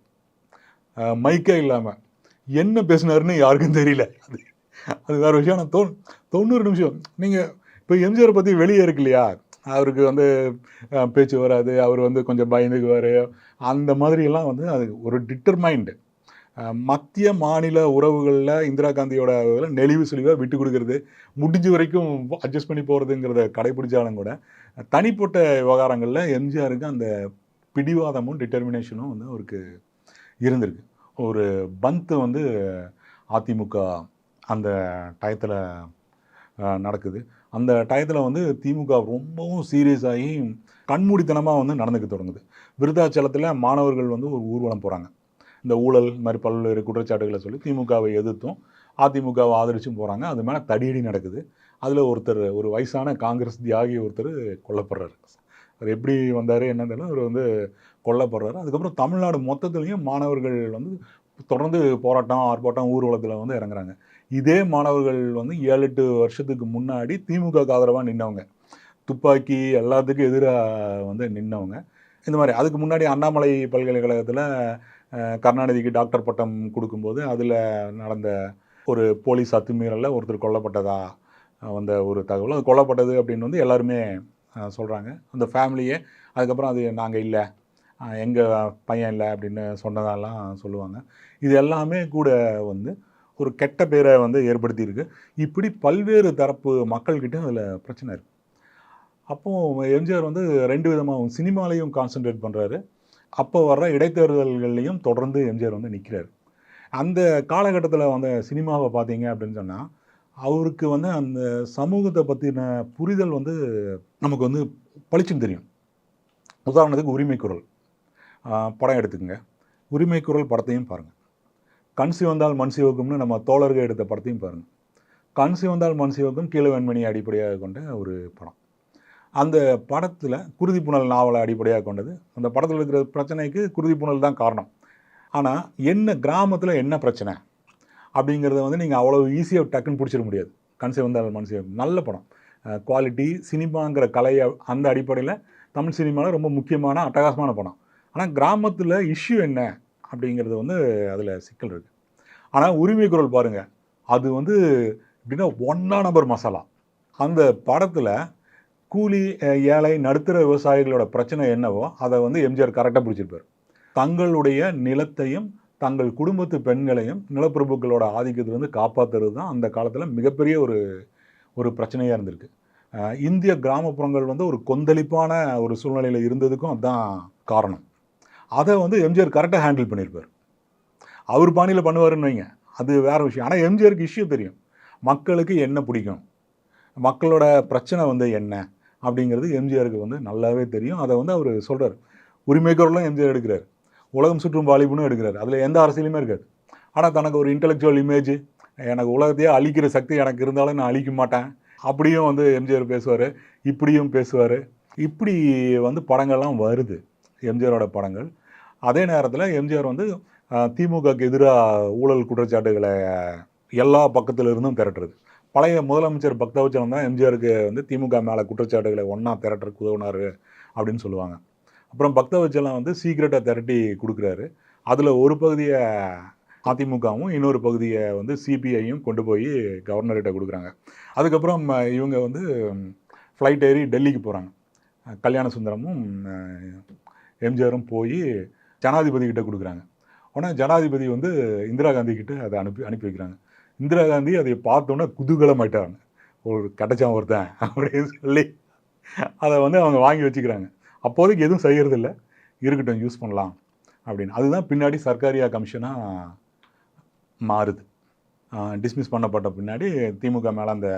மைக்கே இல்லாமல். என்ன பேசினாருன்னு யாருக்கும் தெரியல. அது வேறு விஷயம். ஆனால் 90 நிமிஷம். நீங்கள் இப்போ எம்ஜிஆரை பற்றி வெளியே இருக்கு இல்லையா, அவருக்கு வந்து பேச்சு வராது, அவர் வந்து கொஞ்சம் பயந்துக்குவார், அந்த மாதிரியெல்லாம் வந்து அது ஒரு டிட்டர்மைண்டு. மத்திய மாநில உறவுகளில் இந்திரா காந்தியோட நெளிவு சுழிவாக விட்டு கொடுக்கறது, முடிஞ்ச வரைக்கும் அட்ஜஸ்ட் பண்ணி போகிறதுங்கிறத கடைபிடிச்சாலும் கூட தனிப்பட்ட விவகாரங்களில் எம்ஜிஆருக்கு அந்த பிடிவாதமும் டிட்டர்மினேஷனும் வந்து அவருக்கு இருந்திருக்கு. ஒரு பந்த் வந்து அதிமுக அந்த டயத்தில் நடக்குது. அந்த டயத்தில் வந்து திமுக ரொம்பவும் சீரியஸ் ஆகி கண்மூடித்தனமாக வந்து நடந்துக்க தொடங்குது. விருதாச்சலத்தில் மாணவர்கள் வந்து ஒரு ஊர்வலம் போகிறாங்க. இந்த ஊழல் இந்த மாதிரி பல்வேறு குற்றச்சாட்டுகளை சொல்லி திமுகவை எதிர்த்தும் அதிமுகவை ஆதரிச்சும் போகிறாங்க. அது மேலே தடியடி நடக்குது. அதில் ஒருத்தர், ஒரு வயசான காங்கிரஸ் தியாகி ஒருத்தர் கொல்லப்படுறாரு. அவர் எப்படி வந்தார் என்னன்னு அவர் வந்து கொல்லப்படுறாரு. அதுக்கப்புறம் தமிழ்நாடு மொத்தத்துலேயும் மாணவர்கள் வந்து தொடர்ந்து போராட்டம், ஆர்ப்பாட்டம், ஊர்வலத்தில் வந்து இறங்குறாங்க. இதே மாணவர்கள் வந்து 7-8 வருஷத்துக்கு முன்னாடி திமுகவுக்கு ஆதரவாக நின்றவங்க, துப்பாக்கி எல்லாத்துக்கும் எதிராக வந்து நின்றவங்க. இந்த மாதிரி அதுக்கு முன்னாடி அண்ணாமலை பல்கலைக்கழகத்தில் கருணாநிதிக்கு டாக்டர் பட்டம் கொடுக்கும்போது அதில் நடந்த ஒரு போலீஸ் அத்துமீறலில் ஒருத்தர் கொல்லப்பட்டதா வந்த ஒரு தகவல். அது கொல்லப்பட்டது அப்படின்னு வந்து எல்லாருமே சொல்கிறாங்க. அந்த ஃபேமிலியே அதுக்கப்புறம் அது நாங்கள் இல்லை, எங்கள் பையன் இல்லை அப்படின்னு சொன்னதெல்லாம் சொல்லுவாங்க. இது எல்லாமே கூட வந்து ஒரு கெட்ட பேரை வந்து ஏற்படுத்தியிருக்கு. இப்படி பல்வேறு தரப்பு மக்கள்கிட்ட அதில் பிரச்சனை இருக்குது. அப்போது எம்ஜிஆர் வந்து 2 விதமாக சினிமாலையும் கான்சன்ட்ரேட் பண்ணுறாரு, அப்போ வர்ற இடைத்தேர்தல்கள்லையும் தொடர்ந்து எம்ஜிஆர் வந்து நிற்கிறார். அந்த காலகட்டத்தில் வந்து சினிமாவை பார்த்தீங்க அப்படின்னு சொன்னால் அவருக்கு வந்து அந்த சமூகத்தை பற்றின புரிதல் வந்து நமக்கு வந்து பளிச்சுன்னு தெரியும். உதாரணத்துக்கு உரிமை குரல் படம் எடுத்துக்கங்க. உரிமை குரல் படத்தையும் பாருங்கள். கண் சிவந்தால் மண் சிவக்கும்னு நம்ம தோழர்கள் எடுத்த படத்தையும் பாருங்கள். கண் சிவந்தால் மண் சிவக்கும் கீழவெண்மணி அடிப்படையாக கொண்ட ஒரு படம். அந்த படத்தில் குருதிப்புணல் நாவலை அடிப்படையாக கொண்டது. அந்த படத்தில் இருக்கிற பிரச்சனைக்கு குருதிப்புணல் தான் காரணம். ஆனால் என்ன கிராமத்தில் என்ன பிரச்சனை அப்படிங்கிறத வந்து நீங்கள் அவ்வளோ ஈஸியாக டக்குன்னு பிடிச்சிட முடியாது. கண் சிவந்தால் மண் சிவக்கும் நல்ல படம், குவாலிட்டி சினிமாங்கிற கலையை அந்த அடிப்படையில் தமிழ் சினிமாவில் ரொம்ப முக்கியமான அட்டகாசமான படம். ஆனால் கிராமத்தில் இஷ்யூ என்ன அப்படிங்கிறது வந்து அதில் சிக்கல் இருக்குது. ஆனால் உரிமை குரல் பாருங்கள், அது வந்து எப்படின்னா 1 நம்பர் மசாலா. அந்த படத்தில் கூலி, ஏழை, நடுத்தர விவசாயிகளோட பிரச்சனை என்னவோ அதை வந்து எம்ஜிஆர் கரெக்டாக பிடிச்சிருப்பார். தங்களுடைய நிலத்தையும் தங்கள் குடும்பத்து பெண்களையும் நிலப்பிரபுக்களோட ஆதிக்கத்திலிருந்து காப்பாற்றுறது தான் அந்த காலத்தில் மிகப்பெரிய ஒரு பிரச்சனையாக இருந்திருக்கு. இந்திய கிராமப்புறங்கள் வந்து ஒரு கொந்தளிப்பான ஒரு சூழ்நிலையில் இருந்ததுக்கும் அதுதான் காரணம். அதை வந்து எம்ஜிஆர் கரெக்டாக ஹேண்டில் பண்ணியிருப்பார். அவர் பாணியில் பண்ணுவாருன்னு வைங்க, அது வேறு விஷயம். ஆனால் எம்ஜிஆருக்கு இஷ்யூ தெரியும், மக்களுக்கு என்ன பிடிக்கும், மக்களோட பிரச்சனை வந்து என்ன அப்படிங்கிறது எம்ஜிஆருக்கு வந்து நல்லாவே தெரியும். அதை வந்து அவர் சொல்கிறார். உரிமை குரலும் எம்ஜிஆர் எடுக்கிறார், உலகம் சுற்றும் வாலிபனும் எடுக்கிறார். அதில் எந்த அரசியலுமே இருக்காது. ஆனால் தனக்கு ஒரு இன்டெலெக்சுவல் இமேஜ், எனக்கு உலகத்தையே அழிக்கிற சக்தி எனக்கு இருந்தாலும் நான் அழிக்க மாட்டேன் அப்படியும் வந்து எம்ஜிஆர் பேசுவார், இப்படியும் பேசுவார். இப்படி வந்து படங்கள்லாம் வருது எம்ஜிஆரோட படங்கள். அதே நேரத்தில் எம்ஜிஆர் வந்து திமுகவுக்கு எதிராக ஊழல் குற்றச்சாட்டுகளை எல்லா பக்கத்தில் இருந்தும் திரட்டுறது. பழைய முதலமைச்சர் பக்தவச்சலம் தான் எம்ஜிஆருக்கு வந்து திமுக மேலே குற்றச்சாட்டுகளை ஒன்றா திரட்டுறதுக்கு உதவுனார் அப்படின்னு சொல்லுவாங்க. அப்புறம் பக்தவச்சலம் வந்து சீக்கிரட்டாக திரட்டி கொடுக்குறாரு. அதில் ஒரு பகுதியை அதிமுகவும் இன்னொரு பகுதியை வந்து சிபிஐயும் கொண்டு போய் கவர்னர்கிட்ட கொடுக்குறாங்க. அதுக்கப்புறம் இவங்க வந்து ஃப்ளைட் ஏறி டெல்லிக்கு போகிறாங்க. கல்யாண சுந்தரமும் எம்ஜிஆரும் போய் ஜனாதிபதி கிட்ட கொடுக்குறாங்க. ஆனால் ஜனாதிபதி வந்து இந்திரா காந்தி கிட்ட அதை அனுப்பி வைக்கிறாங்க. இந்திரா காந்தி அதை பார்த்தோன்னே குதூகலமாயிட்டாங்க. ஒரு கட்டச்சான் ஒருத்தன் அப்படின்னு சொல்லி அதை வந்து அவங்க வாங்கி வச்சுக்கிறாங்க. அப்போதைக்கு எதுவும் செய்கிறதில்ல, இருக்கட்டும் யூஸ் பண்ணலாம் அப்படின்னு. அதுதான் பின்னாடி சர்க்காரியா கமிஷனாக மாறுது. டிஸ்மிஸ் பண்ணப்பட்ட பின்னாடி திமுக மேலே அந்த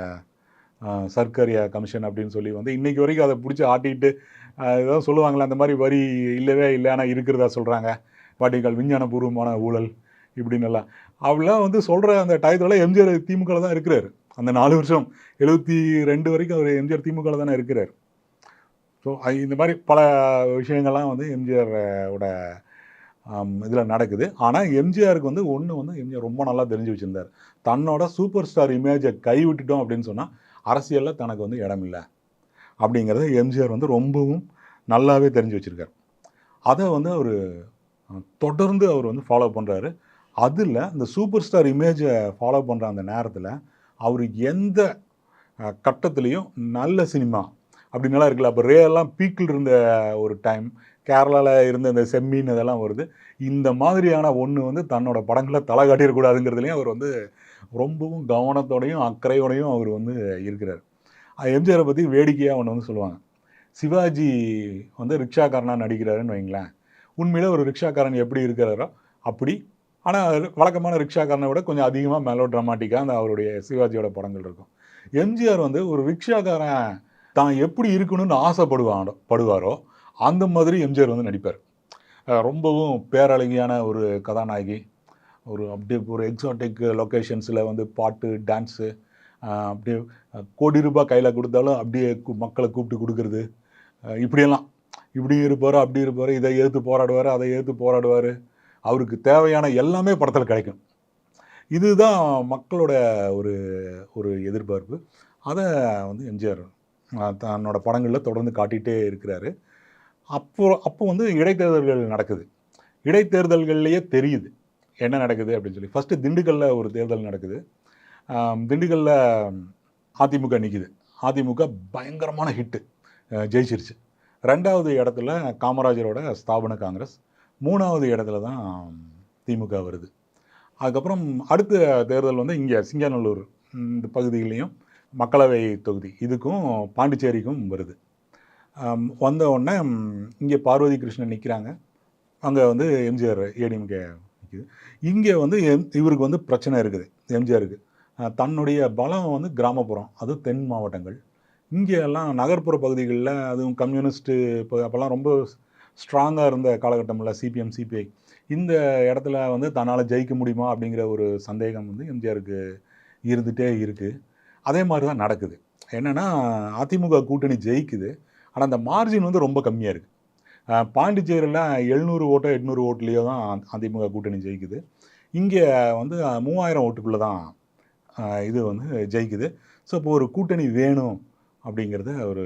சர்க்காரியா கமிஷன் அப்படின்னு சொல்லி வந்து இன்றைக்கி வரைக்கும் அதை பிடிச்சி ஆட்டிக்கிட்டு ஏதாவது சொல்லுவாங்களே, அந்த மாதிரி வரி இல்லவே இல்லை ஆனால் இருக்கிறதா சொல்கிறாங்க. பாட்டிகள் விஞ்ஞானபூர்வமான ஊழல் இப்படின்னெல்லாம் அப்படிலாம் வந்து சொல்கிற அந்த டயத்தோட எம்ஜிஆர் திமுகவில் தான் இருக்கிறார். அந்த 4 வருஷம் 72 வரைக்கும் அவர் எம்ஜிஆர் திமுகவில் தானே இருக்கிறார். ஸோ இந்த மாதிரி பல விஷயங்கள்லாம் வந்து எம்ஜிஆரோட இதில் நடக்குது. ஆனால் எம்ஜிஆருக்கு வந்து ஒன்று வந்து எம்ஜிஆர் ரொம்ப நல்லா தெரிஞ்சு வச்சுருந்தார். தன்னோட சூப்பர் ஸ்டார் இமேஜை கைவிட்டுட்டோம் அப்படின்னு சொன்னால் அரசியலில் தனக்கு வந்து இடம் இல்லை அப்படிங்கிறத எம்ஜிஆர் வந்து ரொம்பவும் நல்லாவே தெரிஞ்சு வச்சுருக்கார். அதை வந்து அவர் தொடர்ந்து அவர் வந்து ஃபாலோ பண்ணுறாரு. அதில் இந்த சூப்பர் ஸ்டார் இமேஜை ஃபாலோ பண்ணுற அந்த நேரத்தில் அவர் எந்த கட்டத்துலேயும் நல்ல சினிமா அப்படின்னலாம் இருக்குல்ல. அப்போ ரேலாம் பீக்கில் இருந்த ஒரு டைம், கேரளாவில் இருந்த இந்த செம்மீன் இதெல்லாம் வருது. இந்த மாதிரியான ஒன்று வந்து தன்னோட படங்களை தலை காட்டிடக்கூடாதுங்கிறதுலையும் அவர் வந்து ரொம்பவும் கவனத்தோடையும் அக்கறையோடையும் அவர் வந்து இருக்கிறார். எம்ஜிஆரை பற்றி வேடிக்கையாக ஒன்று வந்து சொல்லுவாங்க. சிவாஜி வந்து ரிக்ஷாக்காரனாக நடிக்கிறாருன்னு வைங்களேன். உண்மையிலே ஒரு ரிக்ஷாக்காரன் எப்படி இருக்கிறாரோ அப்படி, ஆனால் வழக்கமான ரிக்ஷாக்காரனை விட கொஞ்சம் அதிகமாக மெலோ ட்ராமாட்டிக்காக அந்த அவருடைய சிவாஜியோட படங்கள் இருக்கும். எம்ஜிஆர் வந்து ஒரு ரிக்ஷாக்காரன் தான் எப்படி இருக்கணும்னு ஆசைப்படுவாரோ அந்த மாதிரி எம்ஜிஆர் வந்து நடிப்பார். ரொம்பவும் பேரழகியான ஒரு கதாநாயகி, அப்படியே ஒரு எக்ஸாட்டிக் லொக்கேஷன்ஸில் வந்து பாட்டு டான்ஸு, அப்படியே கோடி ரூபாய் கையில் கொடுத்தாலும் அப்படியே மக்களை கூப்பிட்டு கொடுக்குறது, இப்படியெல்லாம் இப்படியும் இருப்பார், அப்படி இருப்பார், இதை எதிர்த்து போராடுவார், அதை எதிர்த்து போராடுவார். அவருக்கு தேவையான எல்லாமே படத்தில் கிடைக்கும். இதுதான் மக்களோட ஒரு ஒரு எதிர்பார்ப்பு. அதை வந்து எம்ஜிஆர் தன்னோட படங்களில் தொடர்ந்து காட்டிகிட்டே இருக்கிறாரு. அப்போ வந்து இடைத்தேர்தல்கள் நடக்குது. இடைத்தேர்தல்கள்லேயே தெரியுது என்ன நடக்குது அப்படின்னு சொல்லி. ஃபஸ்ட்டு திண்டுக்கல்லில் ஒரு தேர்தல் நடக்குது. திண்டுக்கல்லில் அதிமுக நிற்கிது. அதிமுக பயங்கரமான ஹிட்டு, ஜெயிச்சிருச்சு. 2வது இடத்துல காமராஜரோட ஸ்தாபன காங்கிரஸ், 3வது இடத்துல தான் திமுக வருது. அதுக்கப்புறம் அடுத்த தேர்தல் வந்து இங்கே சிங்காநல்லூர் இந்த பகுதியிலையும் மக்களவை தொகுதி இதுக்கும் பாண்டிச்சேரிக்கும் வருது. வந்த உடனே இங்கே பார்வதி கிருஷ்ணன் நிற்கிறாங்க. அங்கே வந்து எம்ஜிஆர் ஏடிஎம்கே நிற்கிது. இங்கே வந்து இவருக்கு வந்து பிரச்சனை இருக்குது எம்ஜிஆருக்கு. தன்னுடைய பலம் வந்து கிராமப்புறம், அதுவும் தென் மாவட்டங்கள். இங்கே எல்லாம் நகர்ப்புற பகுதிகளில், அதுவும் கம்யூனிஸ்ட்டு அப்போல்லாம் ரொம்ப ஸ்ட்ராங்காக இருந்த காலகட்டமில் சிபிஎம் சிபிஐ, இந்த இடத்துல வந்து தன்னால் ஜெயிக்க முடியுமா அப்படிங்கிற ஒரு சந்தேகம் வந்து எம்ஜிஆருக்கு இருந்துகிட்டே இருக்குது. அதே மாதிரி தான் நடக்குது. என்னென்னா அதிமுக கூட்டணி ஜெயிக்குது, ஆனால் அந்த மார்ஜின் வந்து ரொம்ப கம்மியாக இருக்குது. பாண்டிச்சேரியில் 700 ஓட்டோ 800 ஓட்டுலேயோ தான் அதிமுக கூட்டணி ஜெயிக்குது. இங்கே வந்து 3000 ஓட்டுக்குள்ளே தான் இது வந்து ஜெயிக்குது. ஸோ இப்போ ஒரு கூட்டணி வேணும் அப்படிங்கிறத அவர்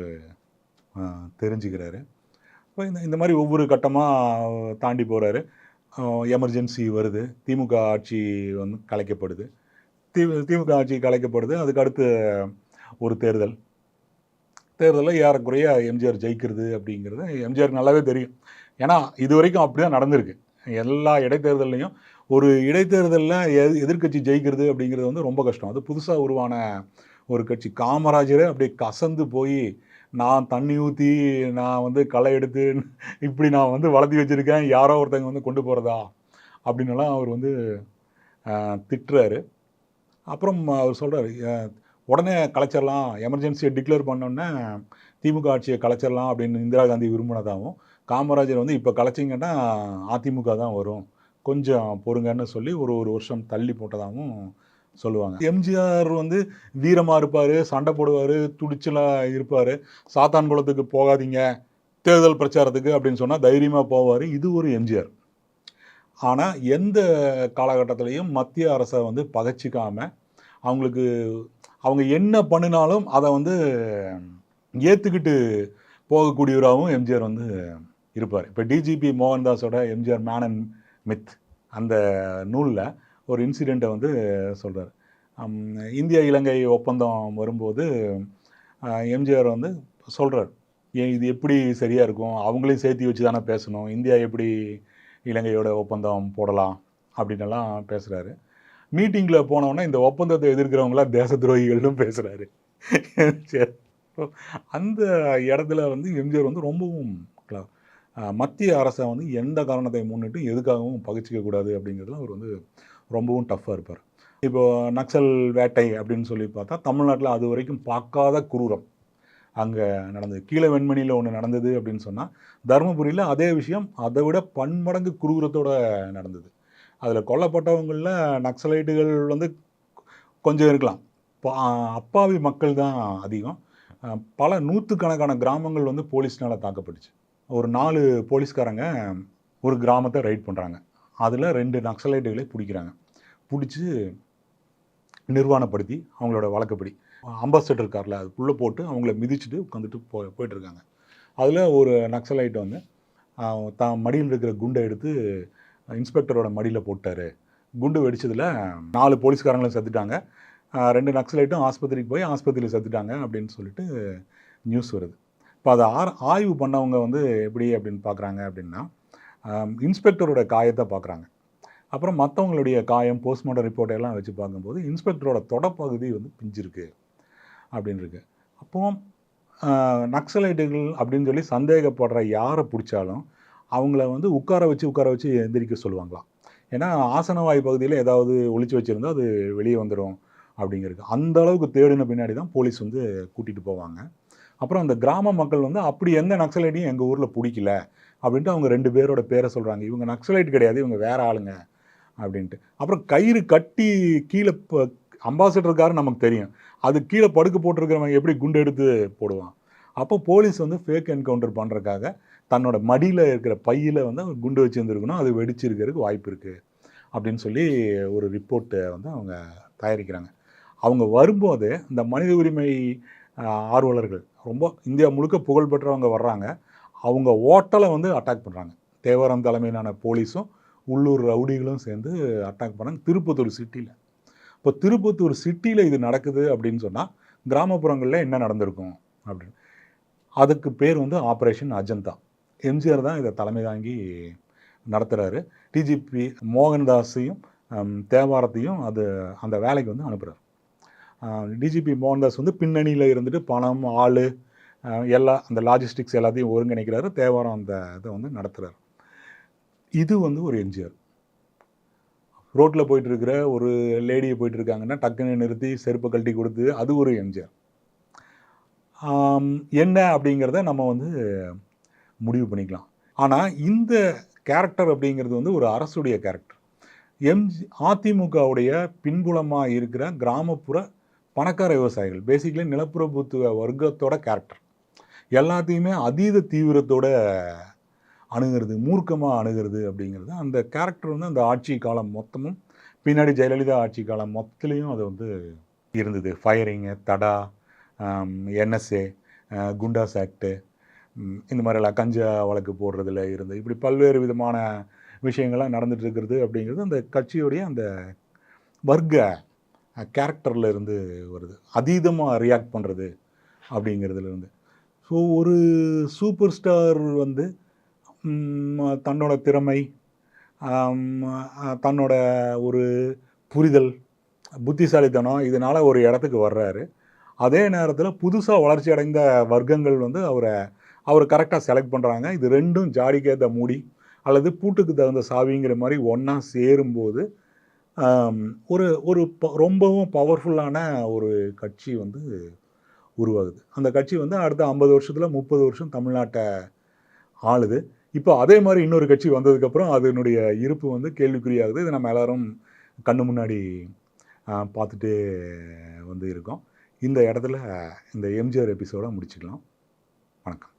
தெரிஞ்சுக்கிறாரு. இப்போ இந்த மாதிரி ஒவ்வொரு கட்டமாக தாண்டி போகிறாரு. எமர்ஜென்சி வருது, திமுக ஆட்சி வந்து கலைக்கப்படுது. திமுக ஆட்சி கலைக்கப்படுது. அதுக்கு அடுத்து ஒரு தேர்தலில் ஏறக்குறைய எம்ஜிஆர் ஜெயிக்கிறது அப்படிங்கிறது எம்ஜிஆர் நல்லாவே தெரியும். ஏன்னா இது வரைக்கும் அப்படி தான் நடந்திருக்கு. எல்லா இடைத்தேர்தல்லையும் ஒரு இடைத்தேர்தலில் எதிர்கட்சி ஜெயிக்கிறது அப்படிங்கிறது வந்து ரொம்ப கஷ்டம். அது புதுசாக உருவான ஒரு கட்சி. காமராஜரே அப்படியே கசந்து போய், நான் தண்ணி ஊற்றி நான் வந்து களை எடுத்து இப்படி நான் வந்து வளர்த்தி வச்சுருக்கேன், யாரோ ஒருத்தங்க வந்து கொண்டு போகிறதா அப்படின்னுலாம் அவர் வந்து திட்டுறாரு. அப்புறம் அவர் சொல்கிறார், உடனே கலைச்சிடலாம், எமர்ஜென்சியை டிக்ளேர் பண்ணோன்னே திமுக ஆட்சியை கலைச்சிடலாம் அப்படின்னு இந்திரா காந்தி விரும்பினதாகவும், காமராஜர் வந்து இப்போ கலைச்சிங்கன்னா அதிமுக தான் வரும், கொஞ்சம் பொறுங்கன்னு சொல்லி ஒரு வருஷம் தள்ளி போட்டதாகவும் சொல்லுவாங்க. எம்ஜிஆர் வந்து வீரமாக இருப்பார், சண்டை போடுவார், துடிச்சலாக இருப்பார். சாத்தான் குளத்துக்கு போகாதீங்க தேர்தல் பிரச்சாரத்துக்கு அப்படின்னு சொன்னால் தைரியமாக போவார். இது ஒரு எம்ஜிஆர். ஆனால் எந்த காலகட்டத்திலையும் மத்திய அரசை வந்து பகைச்சிக்காமல், அவங்களுக்கு அவங்க என்ன பண்ணினாலும் அதை வந்து ஏற்றுக்கிட்டு போகக்கூடியவராகவும் எம்ஜிஆர் வந்து இருப்பார். இப்போ டிஜிபி மோகன்தாஸோட எம்ஜிஆர் மேன் அண்ட் மித் அந்த நூலில் ஒரு இன்சிடெண்ட்டை வந்து சொல்கிறார். இந்தியா இலங்கை ஒப்பந்தம் வரும்போது எம்ஜிஆர் வந்து சொல்கிறார், ஏன் இது எப்படி சரியாக இருக்கும், அவங்களையும் சேர்த்து வச்சு தானே பேசணும், இந்தியா எப்படி இலங்கையோட ஒப்பந்தம் போடலாம் அப்படின்னெல்லாம் பேசுகிறாரு. மீட்டிங்கில் போனோன்னா இந்த ஒப்பந்தத்தை எதிர்க்கிறவங்களாம் தேச துரோகிகள்னு பேசுகிறாரு. அந்த இடத்துல வந்து எம்ஜிஆர் வந்து ரொம்பவும் மத்திய அரசை வந்து எந்த காரணத்தை முன்னிட்டு எதுக்காகவும் பகிச்சிக்க கூடாது அப்படிங்கிறதுல அவர் வந்து ரொம்பவும் டஃப்பாக இருப்பார். இப்போது நக்சல் வேட்டை அப்படின்னு சொல்லி பார்த்தா தமிழ்நாட்டில் அது வரைக்கும் பார்க்காத குரூரம் அங்கே நடந்தது. கீழே வெண்மணியில் ஒன்று நடந்தது அப்படின்னு சொன்னால் தருமபுரியில் அதே விஷயம் அதை விட பன்மடங்கு குரூரத்தோடு நடந்தது. அதில் கொல்லப்பட்டவங்களில் நக்சலைட்டுகள் வந்து கொஞ்சம் இருக்கலாம், அப்பாவி மக்கள் தான் அதிகம். பல நூற்றுக்கணக்கான கிராமங்கள் வந்து போலீஸ்னால் தாக்கப்பட்டுச்சு. ஒரு 4 போலீஸ்காரங்க ஒரு கிராமத்தை ரைட் பண்ணுறாங்க. அதில் 2 நக்சலைட்டுகளை பிடிக்கிறாங்க. பிடிச்சி நிர்வாணப்படுத்தி அவங்களோட வழக்கப்படி அம்பாசடர் காரில் அதுக்குள்ளே போட்டு அவங்கள மிதிச்சுட்டு உட்காந்துட்டு போயிட்டுருக்காங்க. அதில் ஒரு நக்சலைட் வந்து தான் மடியில் இருக்கிற குண்டை எடுத்து இன்ஸ்பெக்டரோட மடியில் போட்டார். குண்டு வெடிச்சதில் 4 போலீஸ்காரங்களும் செத்துட்டாங்க, 2 நக்சலைட்டும் ஆஸ்பத்திரிக்கு போய் ஆஸ்பத்திரியில் செத்துட்டாங்க அப்படின்னு சொல்லிட்டு நியூஸ் வருது. இப்போ அதை ஆய்வு பண்ணவங்க வந்து எப்படி அப்படின்னு பார்க்குறாங்க அப்படின்னா, இன்ஸ்பெக்டரோட காயத்தை பார்க்குறாங்க. அப்புறம் மற்றவங்களுடைய காயம், போஸ்ட்மார்ட்டம் ரிப்போர்ட் எல்லாம் வச்சு பார்க்கும்போது இன்ஸ்பெக்டரோட தொடப்பகுதி வந்து பிஞ்சிருக்கு அப்படின்னு இருக்கு. அப்போ நக்சலைட்டுகள் அப்படின்னு சொல்லி சந்தேகப்படுற யாரை பிடிச்சாலும் அவங்கள வந்து உட்கார வச்சு எந்திரிக்க சொல்லுவாங்களாம். ஏன்னா ஆசனவாய் பகுதியில் ஏதாவது ஒளிச்சு வச்சுருந்தா அது வெளியே வந்துடும் அப்படிங்கிறது. அந்த அளவுக்கு தேடின பின்னாடி தான் போலீஸ் வந்து கூட்டிகிட்டு போவாங்க. அப்புறம் அந்த கிராம மக்கள் வந்து அப்படி எந்த நக்சலைட்டையும் எங்கள் ஊரில் பிடிக்கல அப்படின்ட்டு அவங்க 2 பேரோட பேரை சொல்கிறாங்க. இவங்க நக்சலைட் கிடையாது, இவங்க வேற ஆளுங்க அப்படின்ட்டு. அப்புறம் கயிறு கட்டி கீழே அம்பாசடருக்காரர் நமக்கு தெரியும், அது கீழே படுக்க போட்டிருக்கிறவங்க எப்படி குண்டு எடுத்து போடுவான். அப்போ போலீஸ் வந்து ஃபேக் என்கவுண்டர் பண்ணுறதுக்காக தன்னோட மடியில் இருக்கிற பையில் வந்து அவர் குண்டு வச்சுருந்துருக்கணும், அது வெடிச்சிருக்கிறதுக்கு வாய்ப்பு இருக்குது அப்படின்னு சொல்லி ஒரு ரிப்போர்ட்டை வந்து அவங்க தயாரிக்கிறாங்க. அவங்க வரும்போது இந்த மனித உரிமை ஆர்வலர்கள் ரொம்ப இந்தியா முழுக்க புகழ்பெற்றவங்க வர்றாங்க. அவங்க ஓட்டலை வந்து அட்டாக் பண்ணுறாங்க. தேவாரம் தலைமையிலான போலீஸும் உள்ளூர் ரவுடிகளும் சேர்ந்து அட்டாக் பண்ணாங்க திருப்பத்தூர் சிட்டியில். இப்போ திருப்பத்தூர் சிட்டியில் இது நடக்குது அப்படின்னு சொன்னால் கிராமப்புறங்களில் என்ன நடந்திருக்கும் அப்படின்னு. அதுக்கு பேர் வந்து ஆப்ரேஷன் அஜந்தா. எம்ஜிஆர் தான் இதை தலைமை தாங்கி நடத்துகிறாரு. டிஜிபி மோகன்தாஸையும் தேவாரத்தையும் அந்த வேலைக்கு வந்து அனுப்புகிறார். டிஜிபி மோகன்தாஸ் வந்து பின்னணியில் இருந்துட்டு பணம், ஆள், எல்லாம் அந்த லாஜிஸ்டிக்ஸ் எல்லாத்தையும் ஒருங்கிணைக்கிறாரு. தேவாரம் அந்த இதை வந்து நடத்துகிறார். இது வந்து ஒரு எம்ஜிஆர். ரோட்டில் போயிட்டுருக்கிற ஒரு லேடியை போயிட்டுருக்காங்கன்னா டக்குன்னு நிறுத்தி செருப்பை கழட்டி கொடுத்து அது ஒரு எம்ஜிஆர். என்ன அப்படிங்கிறத நம்ம வந்து முடிவு பண்ணிக்கலாம். ஆனால் இந்த கேரக்டர் அப்படிங்கிறது வந்து ஒரு அரசுடைய கேரக்டர். அதிமுகவுடைய பின்புலமாக இருக்கிற கிராமப்புற பணக்கார விவசாயிகள், பேசிக்கலி நிலப்பிரபுத்துவ வர்க்கத்தோட கேரக்டர். எல்லாத்தையுமே அதீத தீவிரத்தோட அணுகிறது, மூர்க்கமாக அணுகிறது அப்படிங்கிறது அந்த கேரக்டர் வந்து அந்த ஆட்சி காலம் மொத்தமும், பின்னாடி ஜெயலலிதா ஆட்சி காலம் மொத்தத்துலேயும் அது வந்து இருந்தது. ஃபயரிங்கு, தடா, என்எஸ்ஏ, குண்டாஸ் ஆக்டு, இந்த மாதிரிலாம் கஞ்சா வழக்கு போடுறதுல இருந்து இப்படி பல்வேறு விதமான விஷயங்கள்லாம் நடந்துட்டு இருக்கிறது அப்படிங்கிறது அந்த கட்சியுடைய அந்த வர்க்க கேரக்டரில் இருந்து வருது. அதீதமாக ரியாக்ட் பண்ணுறது அப்படிங்கிறதுலேருந்து. ஸோ ஒரு சூப்பர் ஸ்டார் வந்து தன்னோட திறமை, தன்னோட ஒரு புரிதல், புத்திசாலித்தனம் இதனால் ஒரு இடத்துக்கு வர்றாரு. அதே நேரத்தில் புதுசாக வளர்ச்சி அடைந்த வர்க்கங்கள் வந்து அவர் கரெக்டாக செலக்ட் பண்ணுறாங்க. இது ரெண்டும் ஜாடிக்கேற்ற மூடி அல்லது பூட்டுக்கு தகுந்த சாவிங்கிற மாதிரி ஒன்றா சேரும்போது ஒரு ரொம்பவும் பவர்ஃபுல்லான ஒரு கட்சி வந்து உருவாகுது. அந்த கட்சி வந்து அடுத்த 50 வருஷத்தில் 30 வருஷம் தமிழ்நாட்டை ஆளுது. இப்போ அதே மாதிரி இன்னொரு கட்சி வந்ததுக்கப்புறம் அதனுடைய இருப்பு வந்து கேள்விக்குறியாகுது. இதை நம்ம எல்லோரும் கண்ணு முன்னாடி பார்த்துட்டு வந்து இருக்கோம். இந்த இடத்துல இந்த எம்ஜிஆர் எபிசோட முடிச்சுக்கலாம். வணக்கம்.